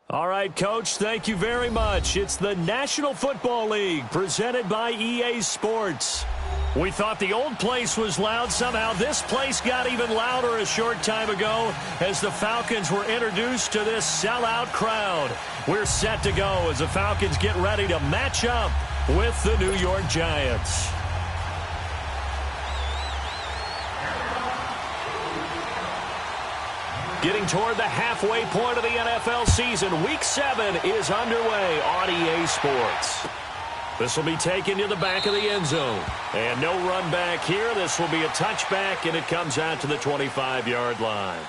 All right, Coach, thank you very much. It's the National Football League presented by EA Sports. We thought the old place was loud. Somehow this place got even louder a short time ago as the Falcons were introduced to this sellout crowd. We're set to go as the Falcons get ready to match up with the New York Giants. Getting toward the halfway point of the NFL season, Week 7 is underway on EA Sports. This will be taken to the back of the end zone. And no run back here. This will be a touchback, and it comes out to the 25-yard line.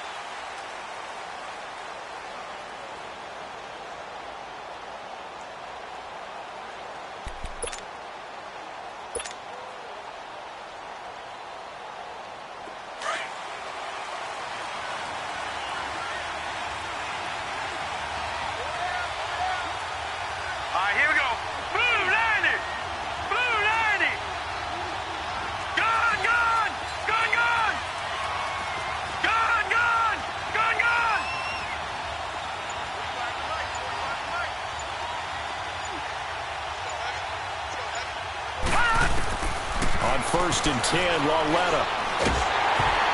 First and 10, Lauletta.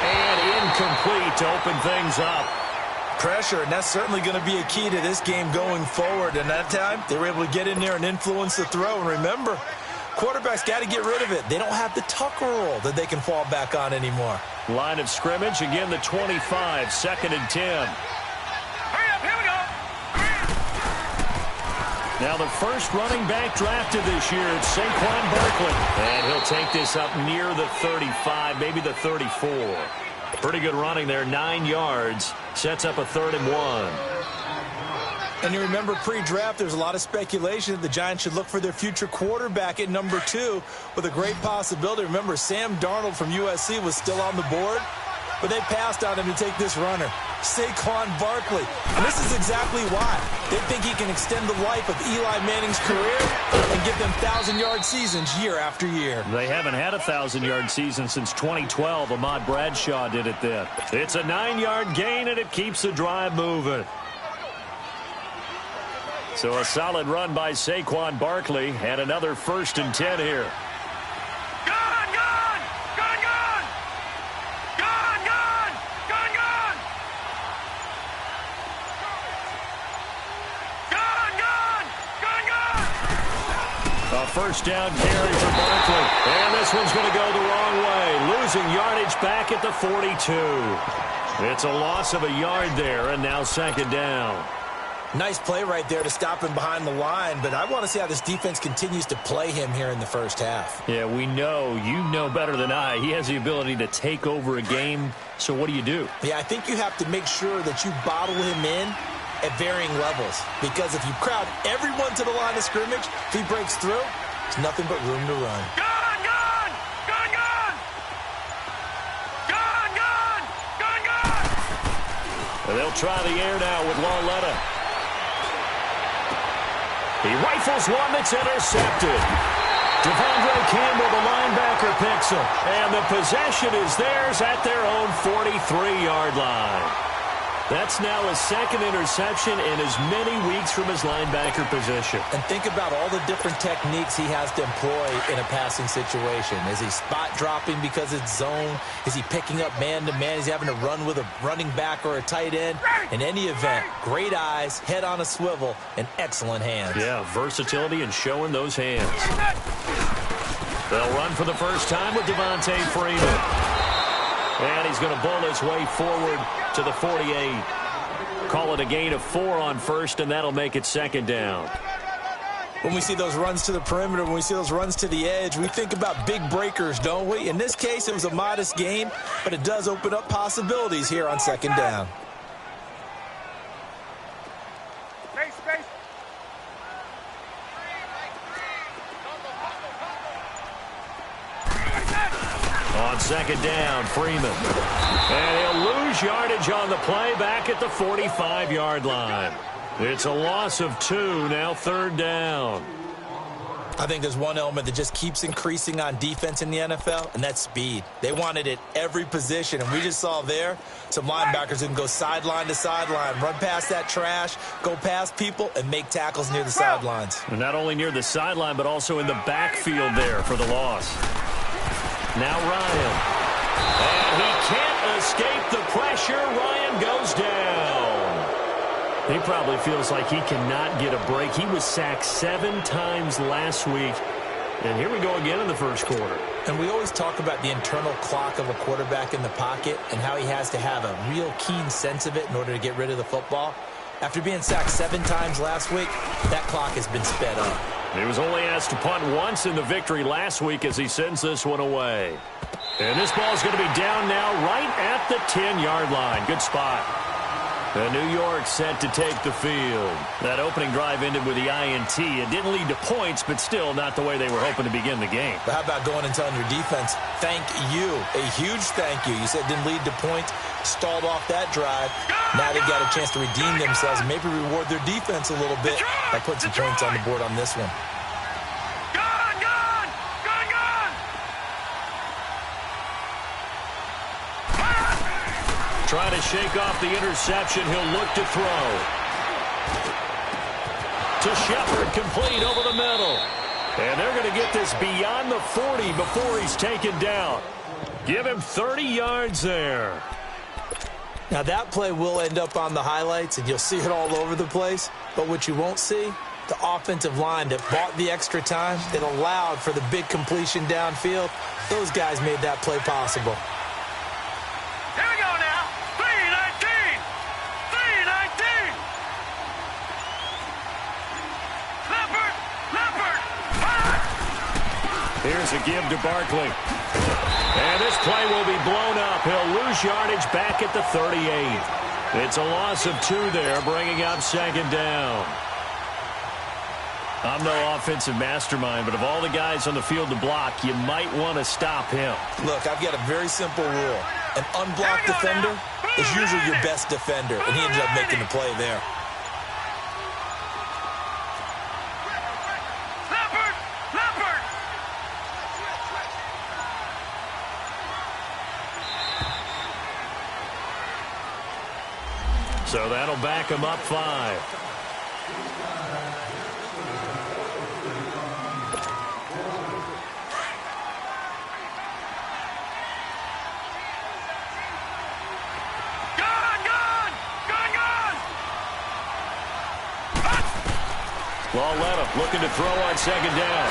And incomplete to open things up. Pressure, and that's certainly going to be a key to this game going forward. And that time, they were able to get in there and influence the throw. And remember, quarterbacks got to get rid of it. They don't have the tucker roll that they can fall back on anymore. Line of scrimmage, again the 25, second and 10. Now the first running back drafted this year, it's Saquon Barkley. And he'll take this up near the 35, maybe the 34. Pretty good running there, 9 yards. Sets up a 3rd and 1. And you remember pre-draft, there's a lot of speculation that the Giants should look for their future quarterback at number 2 with a great possibility. Remember, Sam Darnold from USC was still on the board, but they passed on him to take this runner, Saquon Barkley. And this is exactly why. They think he can extend the life of Eli Manning's career and give them 1,000-yard seasons year after year. They haven't had a 1,000-yard season since 2012. Ahmad Bradshaw did it then. It's a 9-yard gain, and it keeps the drive moving. So a solid run by Saquon Barkley, and another 1st and 10 here. First down carry for Barkley. And this one's going to go the wrong way. Losing yardage back at the 42. It's a loss of a yard there, and now 2nd down. Nice play right there to stop him behind the line, but I want to see how this defense continues to play him here in the first half. Yeah, we know. You know better than I. He has the ability to take over a game, so what do? Yeah, I think you have to make sure that you bottle him in at varying levels, because if you crowd everyone to the line of scrimmage, if he breaks through, there's nothing but room to run. They'll try the air now with Lauletta. He rifles one that's intercepted. Devondre Campbell, the linebacker, picks him. And the possession is theirs at their own 43-yard line. That's now his 2nd interception in as many weeks from his linebacker position. And think about all the different techniques he has to employ in a passing situation. Is he spot dropping because it's zone? Is he picking up man-to-man? Is he having to run with a running back or a tight end? In any event, great eyes, head on a swivel, and excellent hands. Yeah, versatility and showing those hands. They'll run for the first time with Devontae Freeman. And he's going to bull his way forward to the 48. Call it a gain of 4 on first, and that'll make it 2nd down. When we see those runs to the perimeter, when we see those runs to the edge, we think about big breakers, don't we? In this case, it was a modest gain, but it does open up possibilities here on 2nd down. On 2nd down, Freeman. And he'll lose yardage on the play back at the 45-yard line. It's a loss of 2, now 3rd down. I think there's one element that just keeps increasing on defense in the NFL, and that's speed. They want it at every position, and we just saw there some linebackers who can go sideline to sideline, run past that trash, go past people, and make tackles near the sidelines. And not only near the sideline, but also in the backfield there for the loss. Now Ryan. And he can't escape the pressure. Ryan goes down. He probably feels like he cannot get a break. He was sacked 7 times last week. And here we go again in the first quarter. And we always talk about the internal clock of a quarterback in the pocket and how he has to have a real keen sense of it in order to get rid of the football. After being sacked 7 times last week, that clock has been sped up. He was only asked to punt once in the victory last week as he sends this one away. And this ball is going to be down now right at the 10-yard line. Good spot. And New York set to take the field. That opening drive ended with the INT. It didn't lead to points, but still not the way they were hoping to begin the game. But how about going and telling your defense, thank you, a huge thank you. You said it didn't lead to points, stalled off that drive. Now they've got a chance to redeem themselves and maybe reward their defense a little bit by putting some points on the board on this one. Trying to shake off the interception. He'll look to throw. To Shepard, complete over the middle. And they're going to get this beyond the 40 before he's taken down. Give him 30 yards there. Now that play will end up on the highlights, and you'll see it all over the place. But what you won't see, the offensive line that bought the extra time, that allowed for the big completion downfield, those guys made that play possible. Here's a give to Barkley. And this play will be blown up. He'll lose yardage back at the 38. It's a loss of 2 there, bringing up second down. I'm no offensive mastermind, but of all the guys on the field to block, you might want to stop him. Look, I've got a very simple rule. An unblocked defender is usually your best defender, and he ended up making the play there. So that'll back him up 5. Lauletta looking to throw on second down.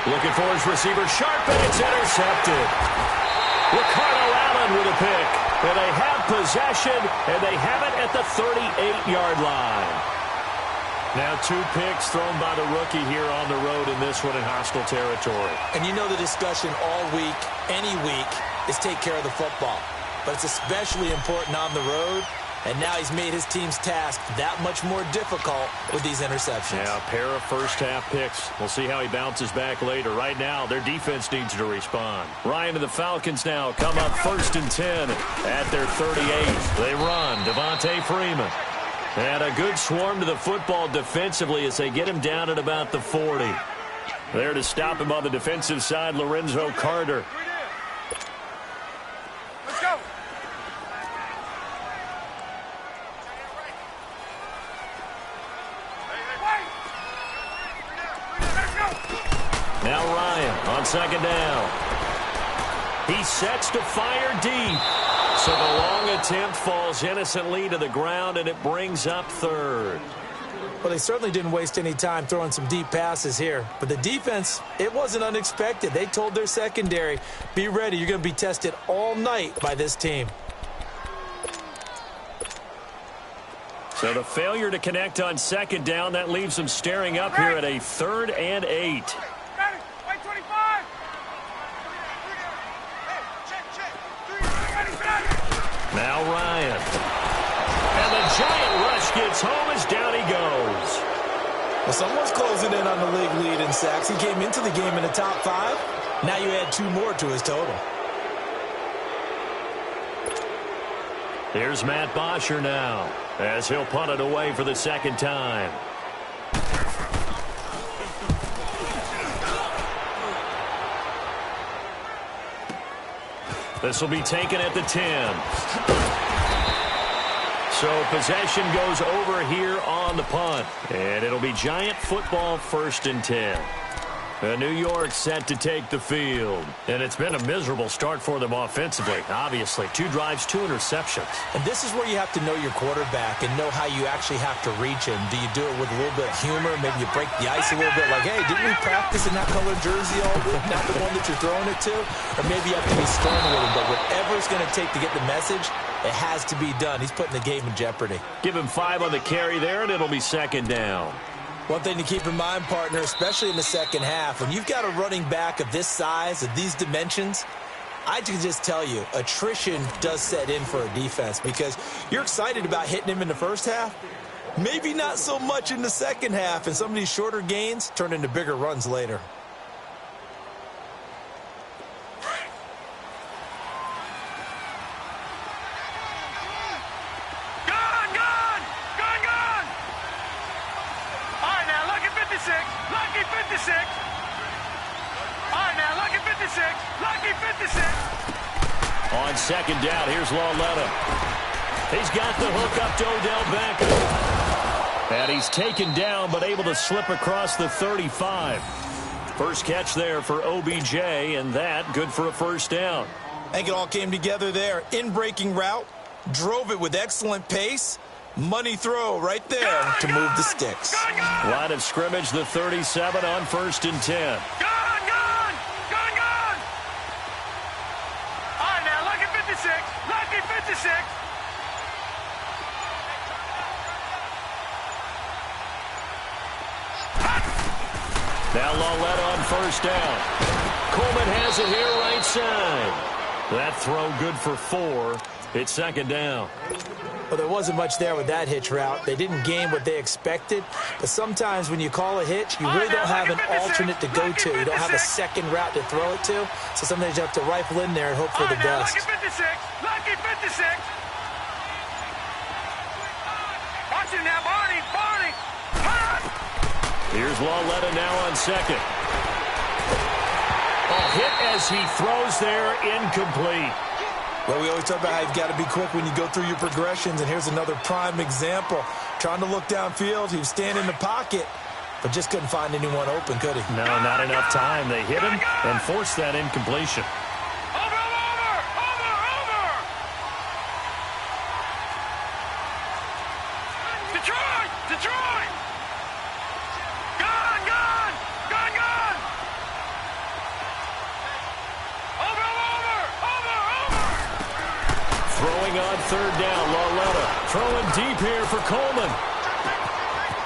Looking for his receiver, sharp, and it's intercepted. Ricardo Allen with a pick. And they have possession, and they have it at the 38-yard line. Now 2 picks thrown by the rookie here on the road in this one in hostile territory. And you know the discussion all week, any week, is take care of the football. But it's especially important on the road. And now he's made his team's task that much more difficult with these interceptions. Yeah, a pair of first-half picks. We'll see how he bounces back later. Right now, their defense needs to respond. Ryan and the Falcons now come up 1st and 10 at their 38. They run. Devontae Freeman. And a good swarm to the football defensively as they get him down at about the 40. There to stop him on the defensive side, Lorenzo Carter. Now Ryan on second down. He sets to fire deep. So the long attempt falls innocently to the ground, and it brings up 3rd. Well, they certainly didn't waste any time throwing some deep passes here. But the defense, it wasn't unexpected. They told their secondary, be ready. You're going to be tested all night by this team. So the failure to connect on second down, that leaves them staring up here at a 3rd and 8. Now Ryan. And the giant rush gets home as down he goes. Well, someone's closing in on the league lead in sacks. He came into the game in the top 5. Now you add 2 more to his total. Here's Matt Bosher now as he'll punt it away for the 2nd time. This will be taken at the 10. So possession goes over here on the punt. And it'll be Giant football 1st and 10. New York set to take the field. And it's been a miserable start for them offensively. Obviously, 2 drives, 2 interceptions. And this is where you have to know your quarterback and know how you actually have to reach him. Do you do it with a little bit of humor? Maybe you break the ice a little bit like, hey, didn't we practice in that colored jersey all week? Not the one that you're throwing it to? Or maybe you have to be stern with him. But whatever it's going to take to get the message, it has to be done. He's putting the game in jeopardy. Give him 5 on the carry there, and it'll be 2nd down. One thing to keep in mind, partner, especially in the second half, when you've got a running back of this size, of these dimensions, I can just tell you, attrition does set in for a defense because you're excited about hitting him in the first half. Maybe not so much in the second half, and some of these shorter gains turn into bigger runs later. Lucky 56. All right, now, lucky 56. Lucky 56. On 2nd down, here's Lauletta. He's got the hook up to Odell Beckham. And he's taken down, but able to slip across the 35. First catch there for OBJ, and that good for a 1st down. I think it all came together there. In-breaking route, drove it with excellent pace. Money throw right there to move the sticks. Line of scrimmage, the 37 on 1st and 10. Gone! All right, now, lucky 56. Lucky 56. Now Lauletta on 1st down. Coleman has it here right side. That throw good for 4. It's 2nd down. Well, there wasn't much there with that hitch route. They didn't gain what they expected. But sometimes when you call a hitch, you really don't have an alternate to go to. You don't have a second route to throw it to. So sometimes you have to rifle in there and hope for the best. Lucky 56. Lucky 56. Watch him now, Barney. Here's Lauletta now on 2nd. A hit as he throws there, incomplete. Well, we always talk about how you've got to be quick when you go through your progressions, and here's another prime example. Trying to look downfield, he was standing in the pocket, but just couldn't find anyone open, could he? No, not enough time. They hit him and forced that incompletion. Over! Detroit! Gone! Throwing on 3rd down, Lauletta. Throwing deep here for Coleman.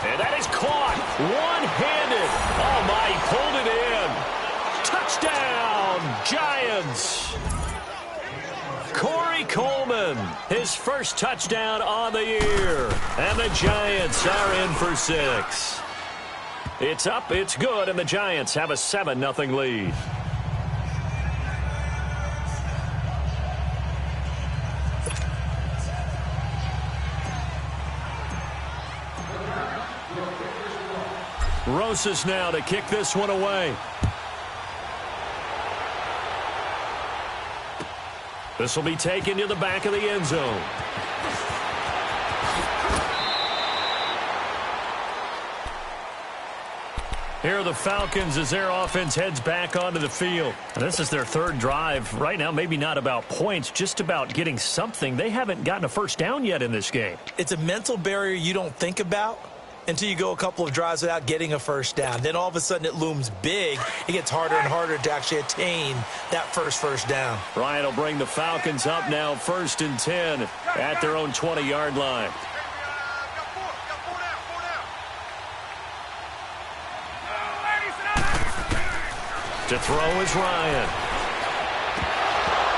And that is caught. One-handed. Oh, my, he pulled it in. Touchdown, Giants. Corey Coleman, his first touchdown on the year. And the Giants are in for 6. It's up, it's good, and the Giants have a 7-0 lead. Rosas now to kick this one away. This will be taken to the back of the end zone. Here are the Falcons as their offense heads back onto the field. And this is their 3rd drive. Right now, maybe not about points, just about getting something. They haven't gotten a 1st down yet in this game. It's a mental barrier you don't think about until you go a couple of drives without getting a 1st down. Then all of a sudden it looms big. It gets harder and harder to actually attain that first down. Ryan will bring the Falcons up now 1st and 10 at their own 20-yard line. To throw is Ryan.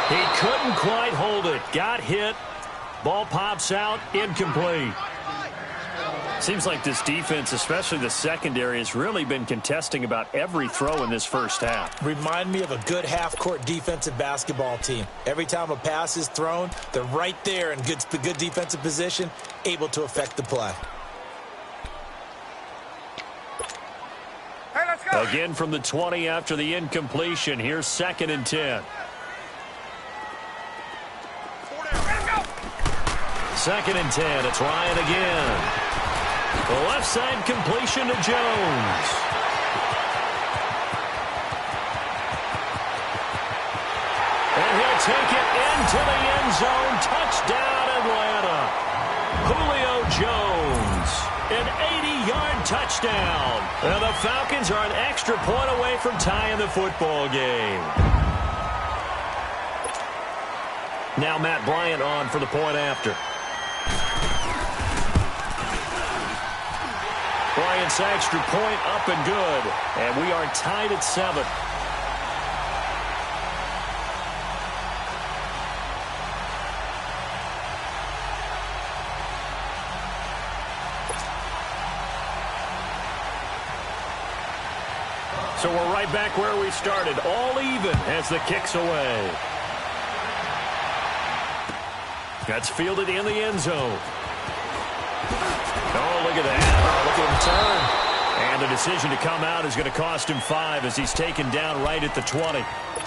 He couldn't quite hold it. Got hit. Ball pops out. Incomplete. Seems like this defense, especially the secondary, has really been contesting about every throw in this first half. Remind me of a good half-court defensive basketball team. Every time a pass is thrown, they're right there in good defensive position, able to affect the play. Hey, let's go. Again from the 20 after the incompletion. Here's 2nd and 10. 2nd and 10. It's Ryan again. The left side completion to Jones. And he'll take it into the end zone. Touchdown, Atlanta. Julio Jones, an 80-yard touchdown. And the Falcons are an extra point away from tying the football game. Now Matt Bryant on for the point after. Bryant's extra point up and good. And we are tied at 7. So we're right back where we started, all even as the kick's away. That's fielded in the end zone. Oh, look at that. Oh, look at him turn. And the decision to come out is going to cost him 5 as he's taken down right at the 20.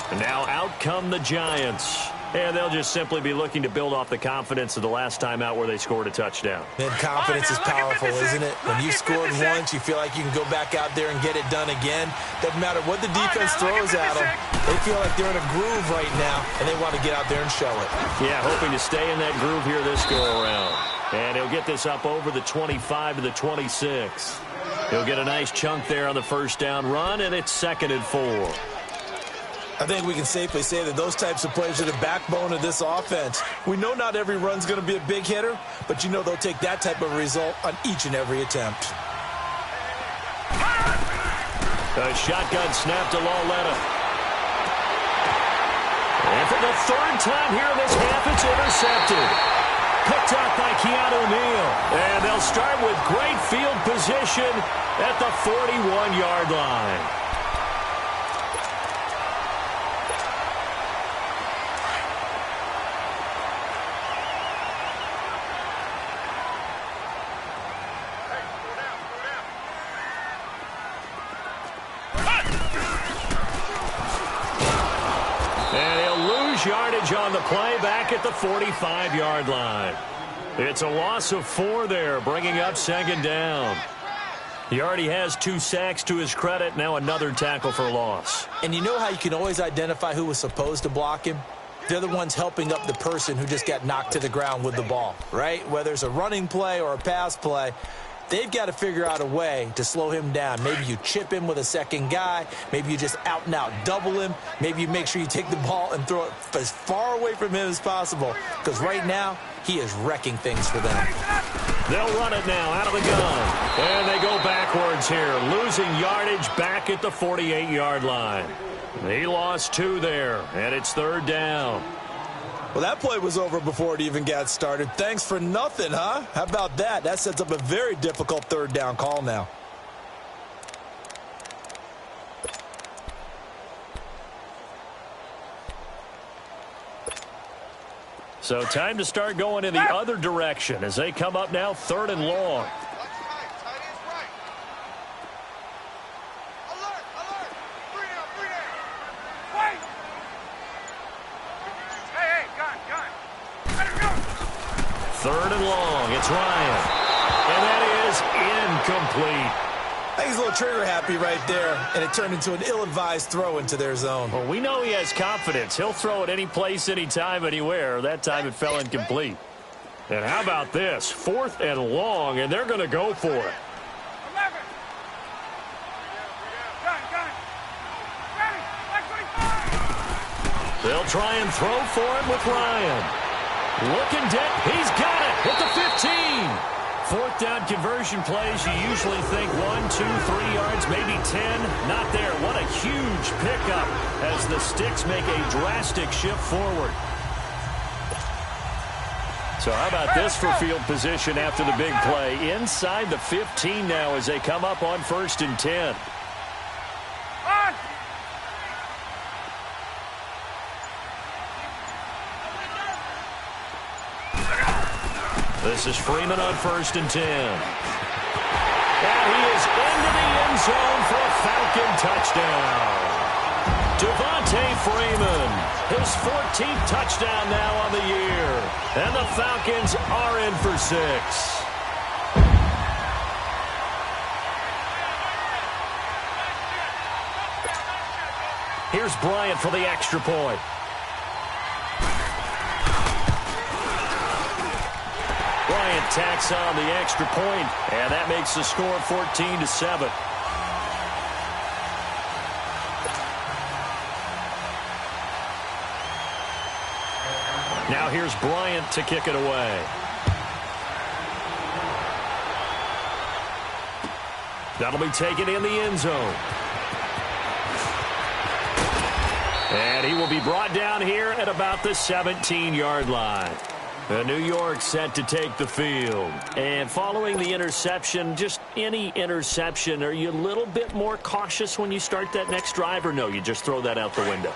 And now out come the Giants. And they'll just simply be looking to build off the confidence of the last time out where they scored a touchdown. Man, confidence is powerful, isn't it? When you scored once, you feel like you can go back out there and get it done again. Doesn't matter what the defense throws at them. They feel like they're in a groove right now, and they want to get out there and show it. Yeah, hoping to stay in that groove here this go-around. And he'll get this up over the 25 to the 26. He'll get a nice chunk there on the first down run, and it's 2nd and 4. I think we can safely say that those types of plays are the backbone of this offense. We know not every run's going to be a big hitter, but you know they'll take that type of result on each and every attempt. A shotgun snap to Lauletta. And for the 3rd time here in this half, it's intercepted. Picked up by Keanu Neal. And they'll start with great field position at the 41-yard line. Yardage on the play back at the 45-yard line. It's a loss of 4 there, bringing up 2nd down. He already has 2 sacks to his credit, now another tackle for loss. And you know how you can always identify who was supposed to block him? They're the ones helping up the person who just got knocked to the ground with the ball, right? Whether it's a running play or a pass play, they've got to figure out a way to slow him down. Maybe you chip him with a second guy. Maybe you just out-and-out double him. Maybe you make sure you take the ball and throw it as far away from him as possible. Because right now, he is wrecking things for them. They'll run it now out of the gun. And they go backwards here, losing yardage back at the 48-yard line. He lost 2 there, and it's 3rd down. Well, that play was over before it even got started. Thanks for nothing, huh? How about that? That sets up a very difficult 3rd down call now. So time to start going in the other direction as they come up now 3rd and long. Third and long. It's Ryan. And that is incomplete. I think he's a little trigger happy right there, and it turned into an ill-advised throw into their zone. Well, we know he has confidence. He'll throw it any place, anytime, anywhere. That time it fell incomplete. And how about this? 4th and long, and they're going to go for it. They'll try and throw for it with Ryan. Looking dead. He's got it at the 15. 4th down conversion plays, you usually think 1, 2, 3 yards, maybe 10. Not there. What a huge pickup as the Sticks make a drastic shift forward. So how about this for field position after the big play? Inside the 15 now as they come up on 1st and 10. This is Freeman on 1st and 10. And he is into the end zone for a Falcon touchdown. Devontae Freeman, his 14th touchdown now on the year. And the Falcons are in for 6. Here's Bryant for the extra point. Bryant tacks on the extra point, and that makes the score 14-7. Now here's Bryant to kick it away. That'll be taken in the end zone. And he will be brought down here at about the 17-yard line. New York set to take the field. And following the interception, just any interception, are you a little bit more cautious when you start that next drive, or no, you just throw that out the window?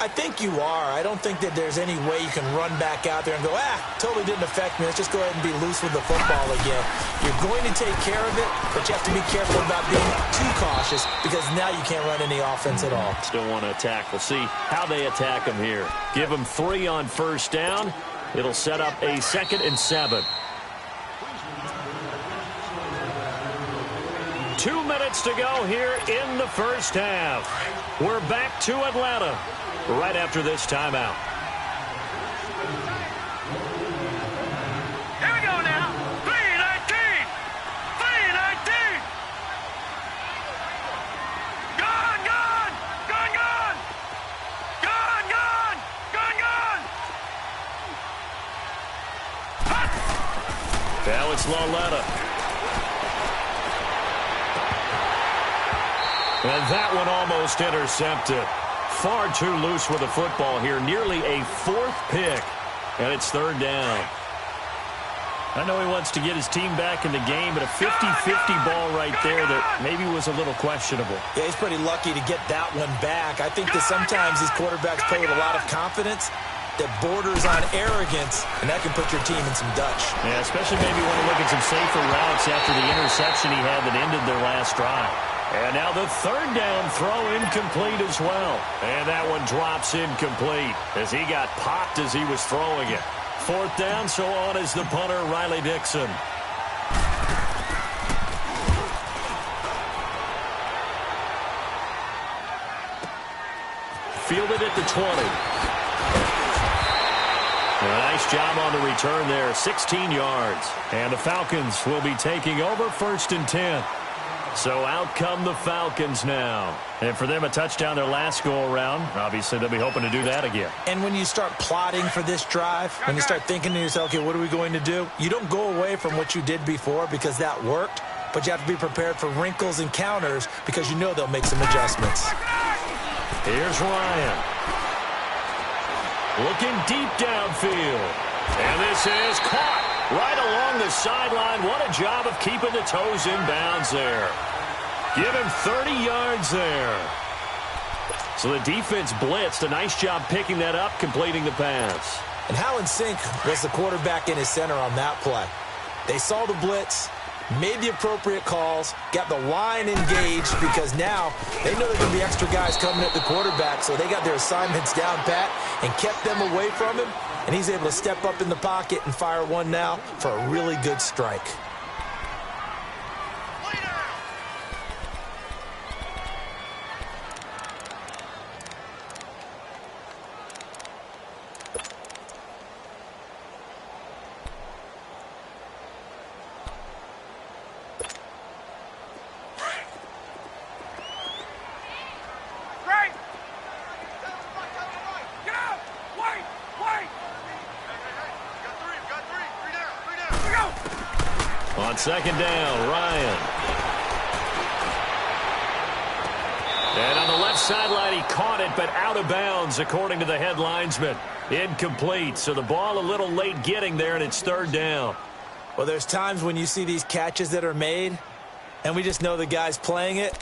I think you are. I don't think that there's any way you can run back out there and go, totally didn't affect me. Let's just go ahead and be loose with the football again. You're going to take care of it, but you have to be careful about being too cautious because now you can't run any offense at all. Still want to attack. We'll see how they attack him here. Give him 3 on first down. It'll set up a 2nd and 7. 2 minutes to go here in the first half. We're back to Atlanta right after this timeout. Here we go now. 3:19. 3:19. Gone, gone. Gone, gone. Gone, gone. Gone, gone. Now it's Laletta. And that one almost intercepted. Far too loose with the football here. Nearly a 4th pick. And it's 3rd down. I know he wants to get his team back in the game, but a 50-50 ball right there that maybe was a little questionable. Yeah, he's pretty lucky to get that one back. I think that sometimes these quarterbacks play with a lot of confidence that borders on arrogance, and that can put your team in some Dutch. Yeah, especially maybe when you look at some safer routes after the interception he had that ended their last drive. And now the 3rd down throw incomplete as well. And that one drops incomplete as he got popped as he was throwing it. 4th down, so on is the punter, Riley Dixon. Fielded at the 20. A nice job on the return there, 16 yards. And the Falcons will be taking over 1st and 10. So out come the Falcons now. And for them, a touchdown their last go-around. Obviously, they'll be hoping to do that again. And when you start plotting for this drive, when you start thinking to yourself, okay, what are we going to do? You don't go away from what you did before because that worked, but you have to be prepared for wrinkles and counters because you know they'll make some adjustments. Here's Ryan. Looking deep downfield. And this is caught right along the sideline. What a job of keeping the toes in bounds there. Give him 30 yards there. So the defense blitzed. A nice job picking that up, completing the pass. And how in sync was the quarterback in his center on that play? They saw the blitz, made the appropriate calls, got the line engaged because now they know there's going to be extra guys coming at the quarterback, so they got their assignments down pat and kept them away from him, and he's able to step up in the pocket and fire one now for a really good strike. On 2nd down, Ryan. And on the left sideline, he caught it, but out of bounds, according to the head linesman. Incomplete, so the ball a little late getting there, and it's 3rd down. Well, there's times when you see these catches that are made, and we just know the guys playing it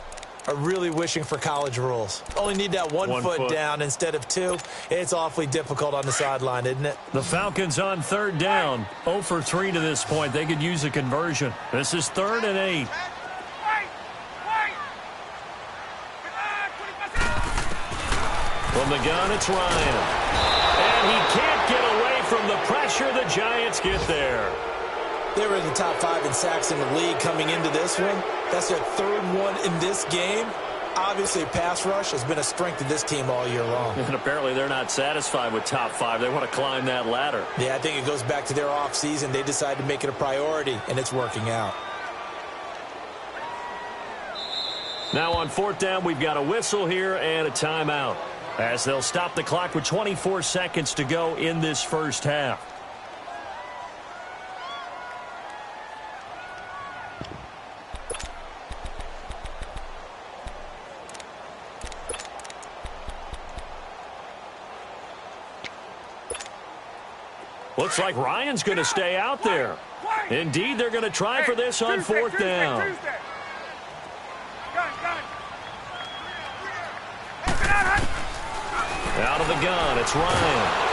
are really wishing for college rules. Only need that one foot down instead of 2. It's awfully difficult on the sideline, isn't it? The Falcons on 3rd down. 0 for 3 to this point. They could use a conversion. This is 3rd and 8. From the gun, it's Ryan. And he can't get away from the pressure. The Giants get there. They were in the top 5 in sacks in the league coming into this one. That's their 3rd one in this game. Obviously, pass rush has been a strength of this team all year long. And apparently they're not satisfied with top 5. They want to climb that ladder. Yeah, I think it goes back to their offseason. They decided to make it a priority, and it's working out. Now on 4th down, we've got a whistle here and a timeout, as they'll stop the clock with 24 seconds to go in this first half. Looks like Ryan's going to stay out there. Indeed, they're going to try for this on 4th down. Out of the gun, it's Ryan.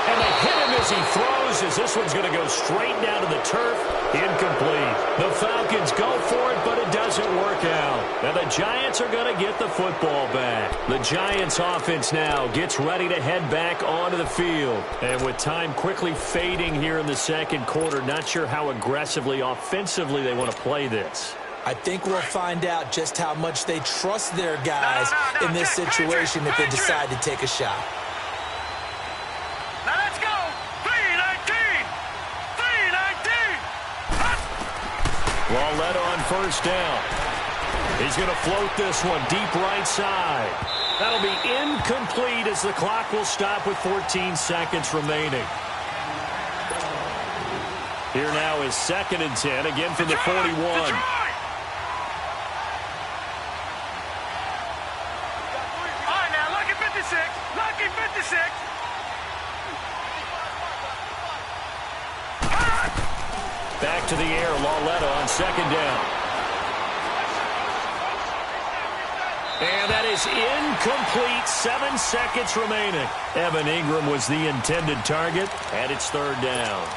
And they hit him as he throws, as this one's going to go straight down to the turf. Incomplete. The Falcons go for it, but it doesn't work out. And the Giants are going to get the football back. The Giants offense now gets ready to head back onto the field. And with time quickly fading here in the second quarter, not sure how aggressively, offensively they want to play this. I think we'll find out just how much they trust their guys in this situation if they decide to take a shot. Now let's go. 3-19. 3-19. Led on 1st down. He's going to float this one deep right side. That'll be incomplete as the clock will stop with 14 seconds remaining. Here now is 2nd and 10, again from the 41. Lucky 56. Back to the air, Lauletta on 2nd down. And that is incomplete. 7 seconds remaining. Evan Ingram was the intended target, and it's 3rd down.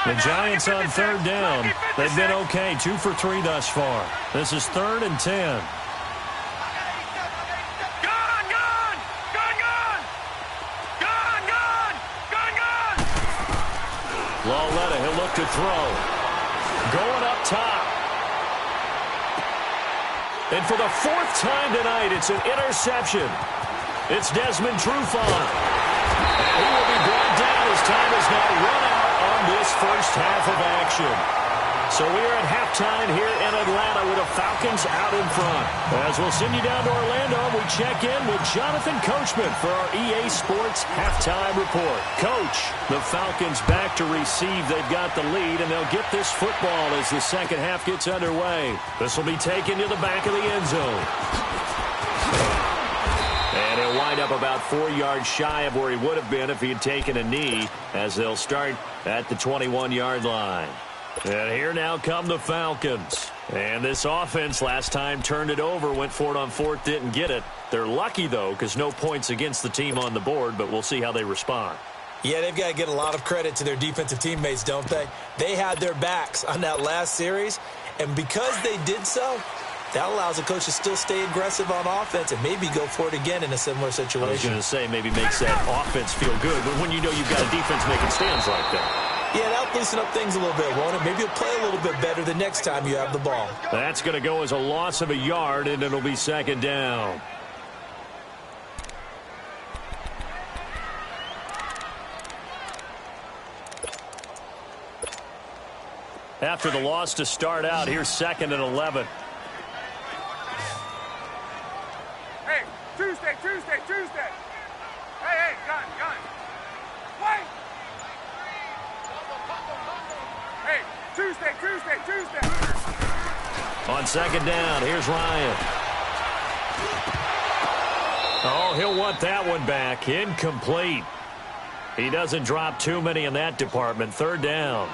The Giants on 3rd down. They've been okay, 2 for 3 thus far. This is 3rd and 10. Lauletta, he'll look to throw. Going up top. And for the 4th time tonight, it's an interception. It's Desmond Trufant. And he will be brought down as time has now run out on this first half of action. So we are at halftime here in Atlanta with the Falcons out in front. As we'll send you down to Orlando, we check in with Jonathan Coachman for our EA Sports halftime report. Coach, the Falcons back to receive. They've got the lead, and they'll get this football as the second half gets underway. This will be taken to the back of the end zone. And he'll wind up about 4 yards shy of where he would have been if he had taken a knee, as they'll start at the 21-yard line. And here now come the Falcons. And this offense last time turned it over, went for it on 4th, didn't get it. They're lucky, though, because no points against the team on the board, but we'll see how they respond. Yeah, they've got to get a lot of credit to their defensive teammates, don't they? They had their backs on that last series, and because they did so, that allows the coach to still stay aggressive on offense and maybe go for it again in a similar situation. I was going to say maybe makes that offense feel good, but when you know you've got a defense making stands like that. Yeah, that'll loosen up things a little bit, won't it? Maybe you'll play a little bit better the next time you have the ball. That's going to go as a loss of a yard, and it'll be 2nd down. After the loss to start out, here's 2nd and 11. Hey, Tuesday. Hey, gun. Wait. Hey, Tuesday. On 2nd down, here's Ryan. Oh, he'll want that one back. Incomplete. He doesn't drop too many in that department. 3rd down.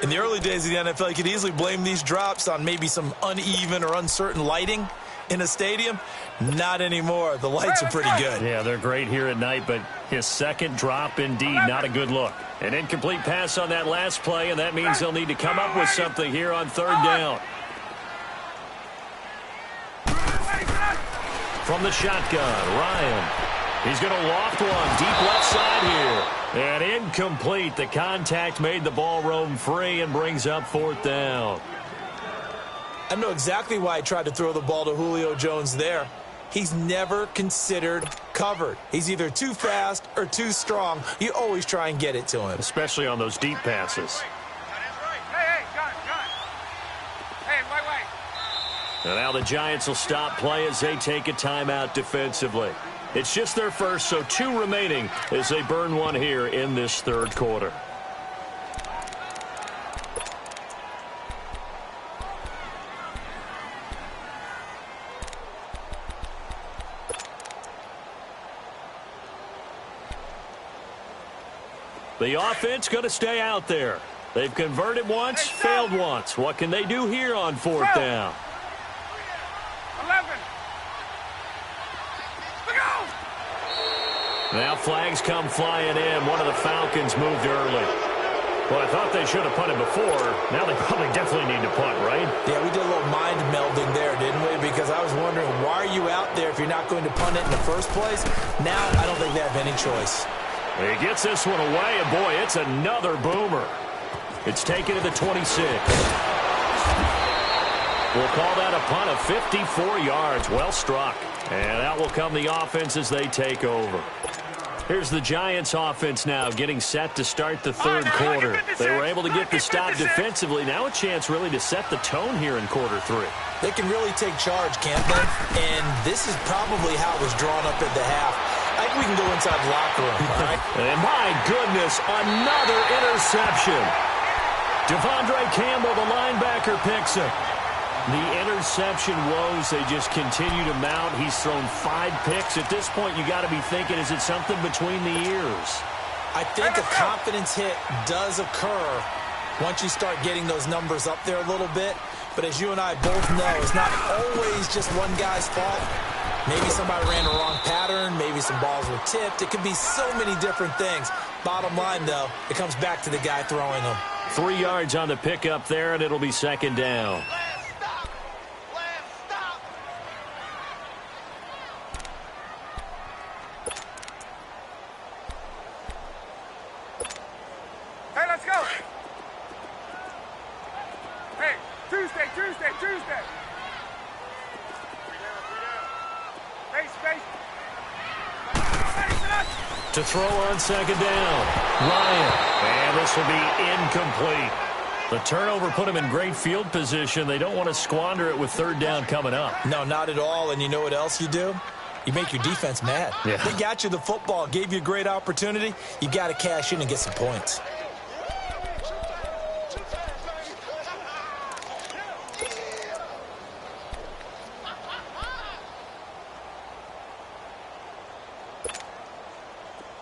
In the early days of the NFL, you could easily blame these drops on maybe some uneven or uncertain lighting in a stadium. Not anymore. The lights are pretty good. Yeah, they're great here at night, but his second drop, indeed, not a good look. An incomplete pass on that last play, and that means they'll need to come up with something here on 3rd down. From the shotgun, Ryan. He's going to loft one deep left side here. And incomplete. The contact made the ball roam free and brings up 4th down. I know exactly why I tried to throw the ball to Julio Jones there. He's never considered covered. He's either too fast or too strong. You always try and get it to him. Especially on those deep passes. Hey, got it. Hey, wait. And now the Giants will stop play as they take a timeout defensively. It's just their first, so 2 remaining as they burn one here in this 3rd quarter. The offense going to stay out there. They've converted once, failed once. What can they do here on 4th down? 11. Now flags come flying in. One of the Falcons moved early. Well, I thought they should have punted before. Now they probably definitely need to punt, right? Yeah, we did a little mind melding there, didn't we? Because I was wondering, why are you out there if you're not going to punt it in the first place? Now I don't think they have any choice. He gets this one away, and boy, it's another boomer. It's taken to the 26. We'll call that a punt of 54 yards. Well struck. And out will come the offense as they take over. Here's the Giants offense now getting set to start the 3rd quarter. They were able to get the stop defensively. Now a chance really to set the tone here in quarter 3. They can really take charge, can't they? And this is probably how it was drawn up at the half. I think we can go inside the locker room, all right? And my goodness, another interception. Devondre Campbell, the linebacker, picks it. The interception woes, they just continue to mount. He's thrown 5 picks. At this point, you got to be thinking, is it something between the ears? I think a confidence hit does occur once you start getting those numbers up there a little bit. But as you and I both know, it's not always just one guy's fault. Maybe somebody ran the wrong pattern. Maybe some balls were tipped. It could be so many different things. Bottom line, though, it comes back to the guy throwing them. 3 yards on the pickup there, and it'll be 2nd down. Hey, let's go. Hey, Tuesday. Space. To throw on 2nd down, Ryan. And this will be incomplete. The turnover put him in great field position. They don't want to squander it with 3rd down coming up. No, not at all. And you know what else you do? You make your defense mad. Yeah. They got you the football, gave you a great opportunity. You got to cash in and get some points.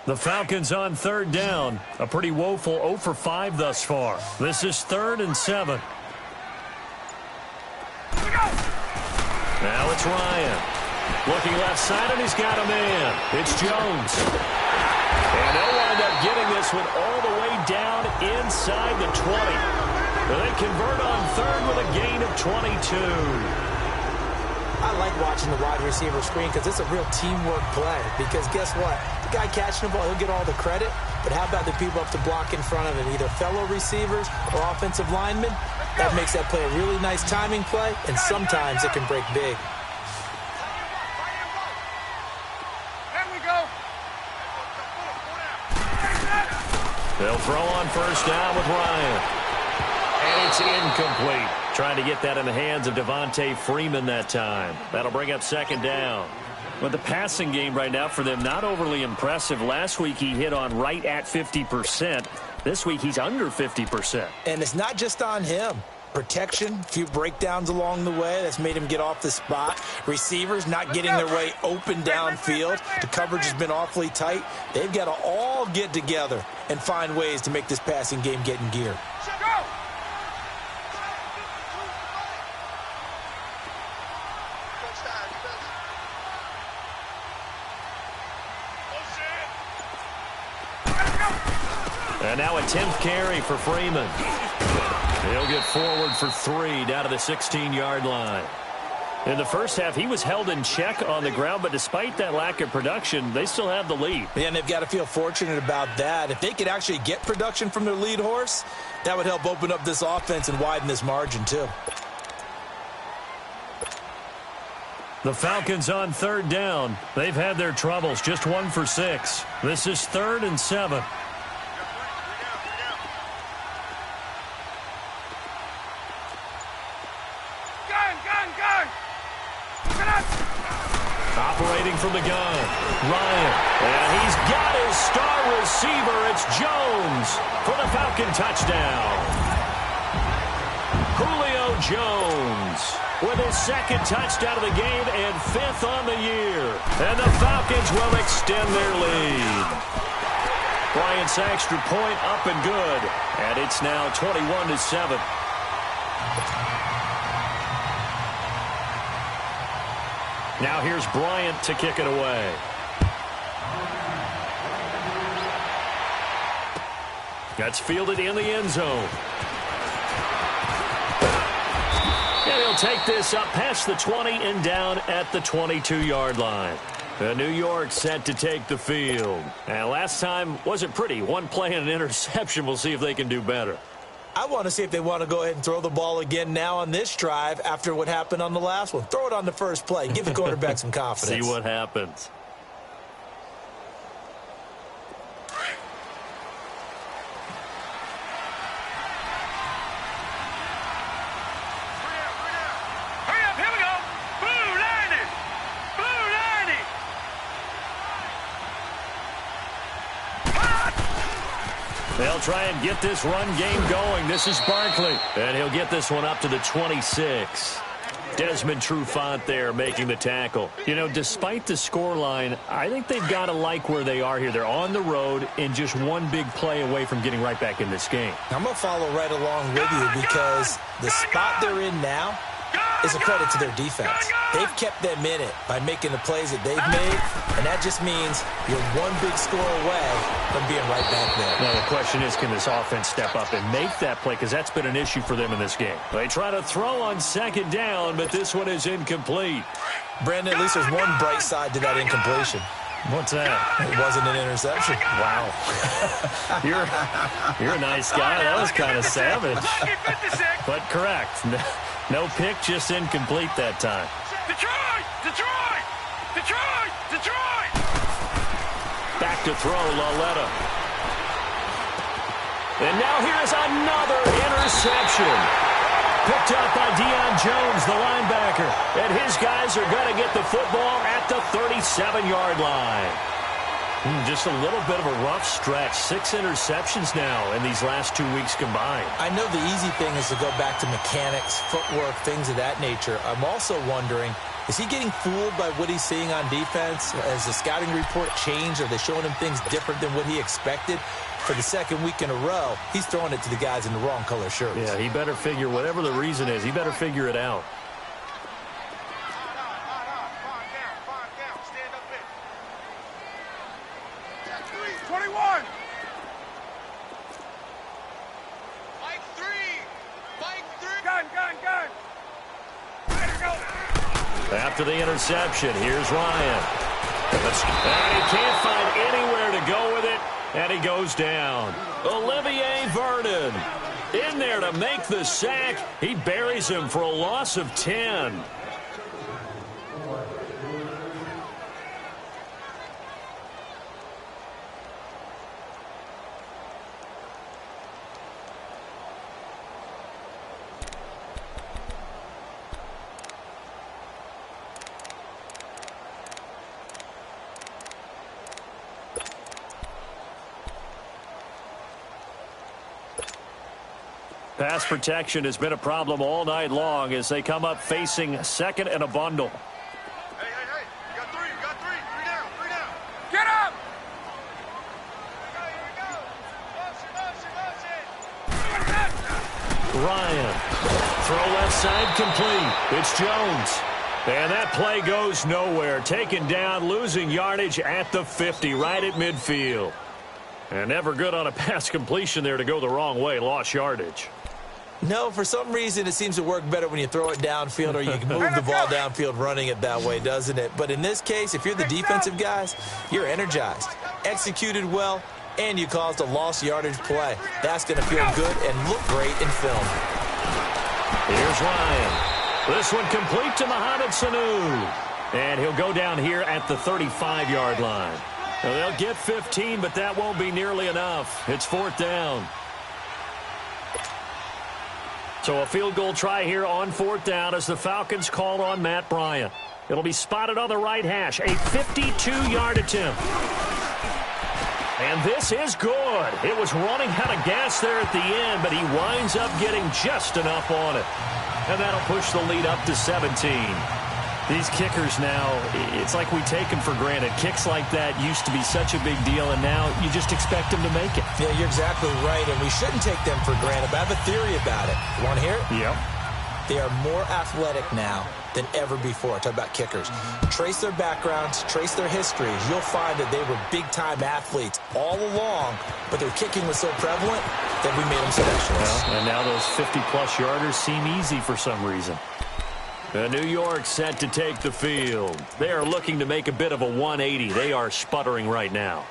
The Falcons on 3rd down. A pretty woeful 0 for 5 thus far. This is 3rd and 7. Now it's Ryan. Looking left side, and he's got a man. It's Jones. And they'll wind up getting this one all the way down inside the 20. They convert on 3rd with a gain of 22. I like watching the wide receiver screen because it's a real teamwork play. Because guess what? The guy catching the ball, he'll get all the credit. But how about the people up to block in front of him? Either fellow receivers or offensive linemen. That makes that play a really nice timing play, and sometimes it can break big. There we go. They'll throw on 1st down with Ryan. And it's incomplete. Trying to get that in the hands of Devontae Freeman that time. That'll bring up 2nd down. But the passing game right now for them, not overly impressive. Last week he hit on right at 50%. This week he's under 50%. And it's not just on him. Protection, a few breakdowns along the way. That's made him get off the spot. Receivers not getting their way open downfield. The coverage has been awfully tight. They've got to all get together and find ways to make this passing game get in gear. And now a 10th carry for Freeman. He'll get forward for 3 down to the 16-yard line. In the first half, he was held in check on the ground, but despite that lack of production, they still have the lead. Yeah, and they've got to feel fortunate about that. If they could actually get production from their lead horse, that would help open up this offense and widen this margin too. The Falcons on third down. They've had their troubles, just 1 for 6. This is 3rd and 7. Operating from the gun, Ryan. And he's got his star receiver. It's Jones for the Falcon touchdown. Julio Jones with his 2nd touchdown of the game and 5th on the year. And the Falcons will extend their lead. Bryant's extra point up and good. And it's now 21-7. Now here's Bryant to kick it away. That's fielded in the end zone. And he'll take this up past the 20 and down at the 22-yard line. New York set to take the field. And last time wasn't pretty. One play and an interception. We'll see if they can do better. I want to see if they want to go ahead and throw the ball again now on this drive after what happened on the last one. Throw it on the first play. Give the quarterback some confidence. See what happens. Hurry up, here we go. Blue line it. Blue line it. They'll try and get this run game going. This is Barkley. And he'll get this one up to the 26. Desmond Trufant there making the tackle. You know, despite the scoreline, I think they've got to like where they are here. They're on the road and just one big play away from getting right back in this game. I'm going to follow right along with you because the spot they're in now is a credit to their defense. They've kept them in it by making the plays that they've made, and that just means you're one big score away from being right back there. Now, the question is, can this offense step up and make that play? Because that's been an issue for them in this game. They try to throw on 2nd down, but this one is incomplete. Brandon, at least there's one bright side to that incompletion. What's that? It wasn't an interception. Wow. You're a nice guy. That was kind of savage. But correct. No pick, just incomplete that time. Detroit! Detroit! Detroit! Detroit! Back to throw, Laletta. And now here's another interception. Picked up by Deion Jones, the linebacker. And his guys are going to get the football at the 37-yard line. Just a little bit of a rough stretch. 6 interceptions now in these last 2 weeks combined. I know the easy thing is to go back to mechanics, footwork, things of that nature. I'm also wondering, is he getting fooled by what he's seeing on defense? Has the scouting report changed? Are they showing him things different than what he expected? For the 2nd week in a row, he's throwing it to the guys in the wrong color shirts. Yeah, he better figure, whatever the reason is, he better figure it out. After the interception, here's Ryan. And he can't find anywhere to go with it, and he goes down. Olivier Vernon in there to make the sack. He buries him for a loss of 10. Pass protection has been a problem all night long as they come up facing 2nd and a bundle. Hey, you got three, three down. Get up! Here we go. Motion. Ryan, throw left side complete. It's Jones. And that play goes nowhere. Taken down, losing yardage at the 50, right at midfield. And never good on a pass completion there to go the wrong way. Lost yardage. No, for some reason it seems to work better when you throw it downfield or you can move the ball downfield running it that way, doesn't it? But in this case, if you're the defensive guys, you're energized, executed well, and you caused a lost yardage play. That's going to feel good and look great in film. Here's Ryan. This one complete to Mohamed Sanu. And he'll go down here at the 35-yard line. Now, they'll get 15, but that won't be nearly enough. It's 4th down. So a field goal try here on 4th down as the Falcons call on Matt Bryant. It'll be spotted on the right hash. A 52-yard attempt. And this is good. It was running out of gas there at the end, but he winds up getting just enough on it. And that'll push the lead up to 17. These kickers now, it's like we take them for granted. Kicks like that used to be such a big deal, and now you just expect them to make it. Yeah, you're exactly right, and we shouldn't take them for granted, but I have a theory about it. You want to hear it? Yep. They are more athletic now than ever before. Talk about kickers. Trace their backgrounds, trace their histories. You'll find that they were big-time athletes all along, but their kicking was so prevalent that we made them specialists. Well, and now those 50-plus yarders seem easy for some reason. New York set to take the field. They are looking to make a bit of a 180. They are sputtering right now.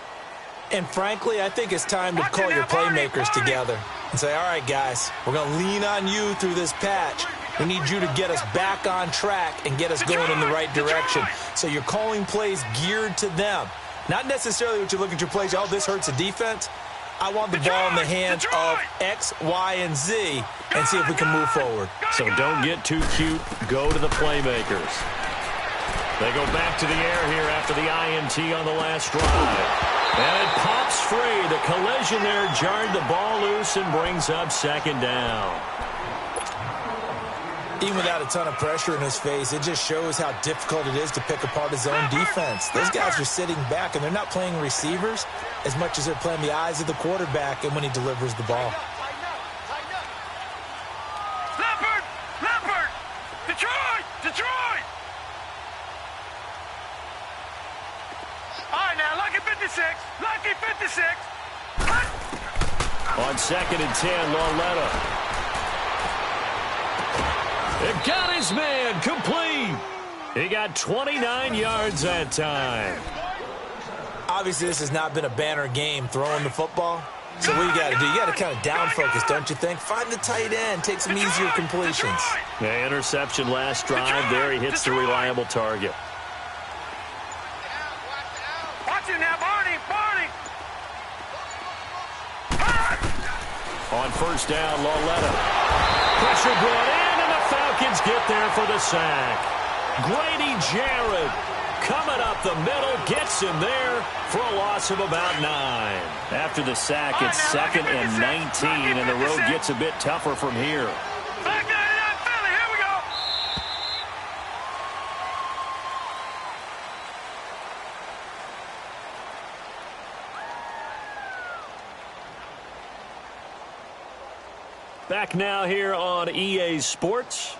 And frankly, I think it's time to call your playmakers together and say, all right, guys, we're going to lean on you through this patch. We need you to get us back on track and get us going in the right direction. So you're calling plays geared to them. Not necessarily what you look at your plays, oh, this hurts the defense. I want the ball in the hands of X, Y, and Z and see if we can move forward. So don't get too cute. Go to the playmakers. They go back to the air here after the INT on the last drive. And it pops free. The collision there jarred the ball loose and brings up 2nd down. Even without a ton of pressure in his face, it just shows how difficult it is to pick apart his own defense. Those guys are sitting back, and they're not playing receivers as much as they're playing the eyes of the quarterback and when he delivers the ball. Leopard! Detroit! All right, now, lucky 56. On 2nd and 10, Lauletta. It got his man complete. He got 29 yards that time. Obviously, this has not been a banner game throwing the football. So what you got to do? You got to kind of down focus, don't you think? Find the tight end. Take some easier completions. Yeah, interception last drive. There he hits the reliable target. Watch it now, Barney. On 1st down, Lauletta. Pressure brought in, and the Falcons get there for the sack. Grady Jarrett coming up the middle, gets him there for a loss of about 9. After the sack, it's 2nd and 19, and the road gets a bit tougher from here. Philly, here we go. Back now here on EA Sports.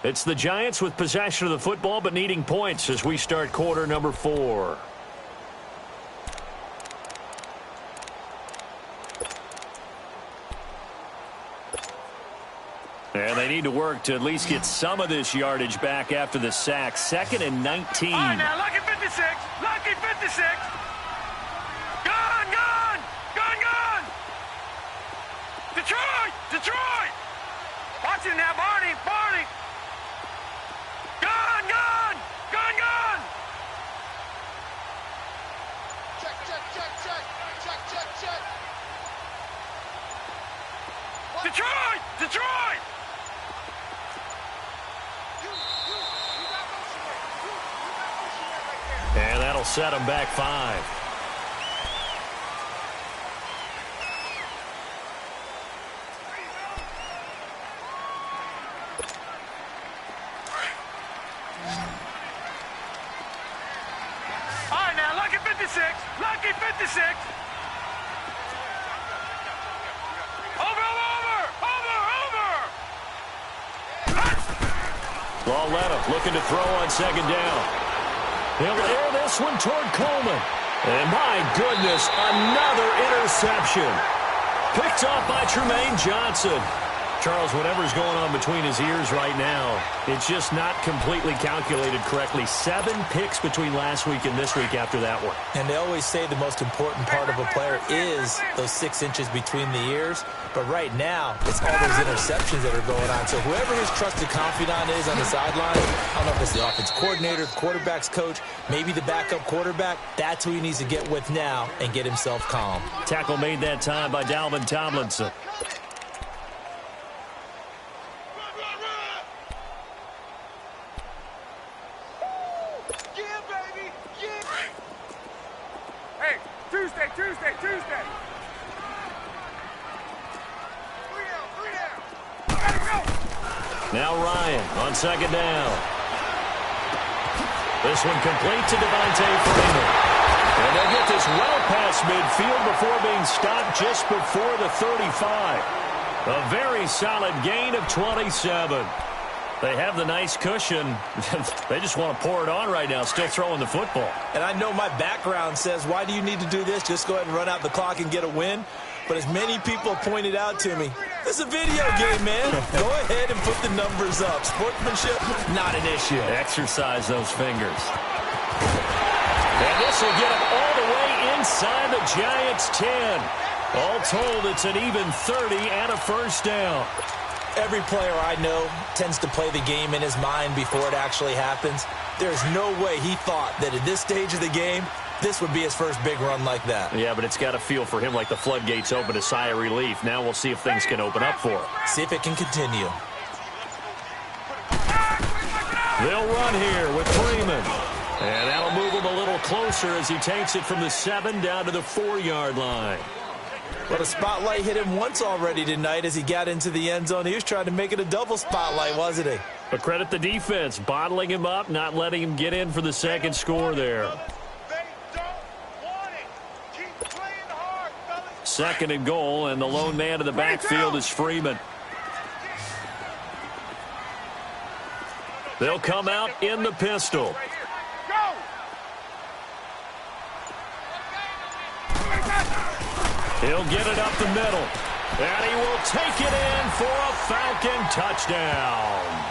It's the Giants with possession of the football but needing points as we start quarter number 4. And they need to work to at least get some of this yardage back after the sack. 2nd and 19. All right, now, lucky 56. Gone. Detroit. Watch it now, Barney. Gone. Check. Detroit. And that'll set them back 5. All right, now, lucky 56. Lauletta looking to throw on 2nd down. He'll air this one toward Coleman. And my goodness, another interception. Picked off by Tremaine Johnson. Charles, whatever's going on between his ears right now, it's just not completely calculated correctly. 7 picks between last week and this week after that one. And they always say the most important part of a player is those 6 inches between the ears. But right now, it's all those interceptions that are going on. So whoever his trusted confidant is on the sideline, I don't know if it's the offense coordinator, the quarterback's coach, maybe the backup quarterback, that's who he needs to get with now and get himself calm. Tackle made that time by Dalvin Tomlinson. Tuesday. Now Ryan on second down. This one complete to Devontae Freeman. And they'll get this well past midfield before being stopped just before the 35. A very solid gain of 27. They have the nice cushion. They just want to pour it on right now, still throwing the football. And I know my background says, why do you need to do this? Just go ahead and run out the clock and get a win. But as many people have pointed out to me, this is a video game, man. Go ahead and put the numbers up. Sportsmanship, not an issue. Exercise those fingers. And this will get them all the way inside the Giants' 10. All told, it's an even 30 and a first down. Every player I know tends to play the game in his mind before it actually happens. There's no way he thought that at this stage of the game, this would be his first big run like that. Yeah, but it's got to feel for him like the floodgates open, a sigh of relief. Now we'll see if things can open up for him. See if it can continue. They'll run here with Freeman. And that'll move him a little closer as he takes it from the 7 down to the 4-yard line. Well, the spotlight hit him once already tonight as he got into the end zone. He was trying to make it a double spotlight, wasn't he? But credit the defense, bottling him up, not letting him get in for the second score there. Second and goal, and the lone man in the backfield is Freeman. They'll come out in the pistol. He'll get it up the middle. And he will take it in for a Falcon touchdown.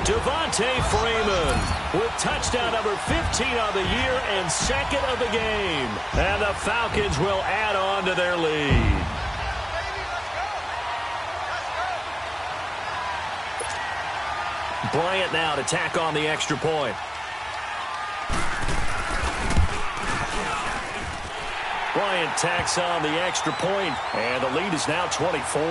Devontae Freeman with touchdown number 15 of the year and second of the game. And the Falcons will add on to their lead. Bryant now to tack on the extra point. Bryant tacks on the extra point, and the lead is now 24.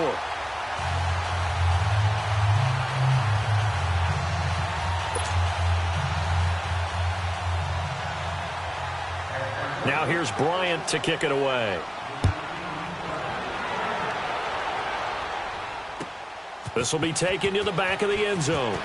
Now here's Bryant to kick it away. This will be taken to the back of the end zone.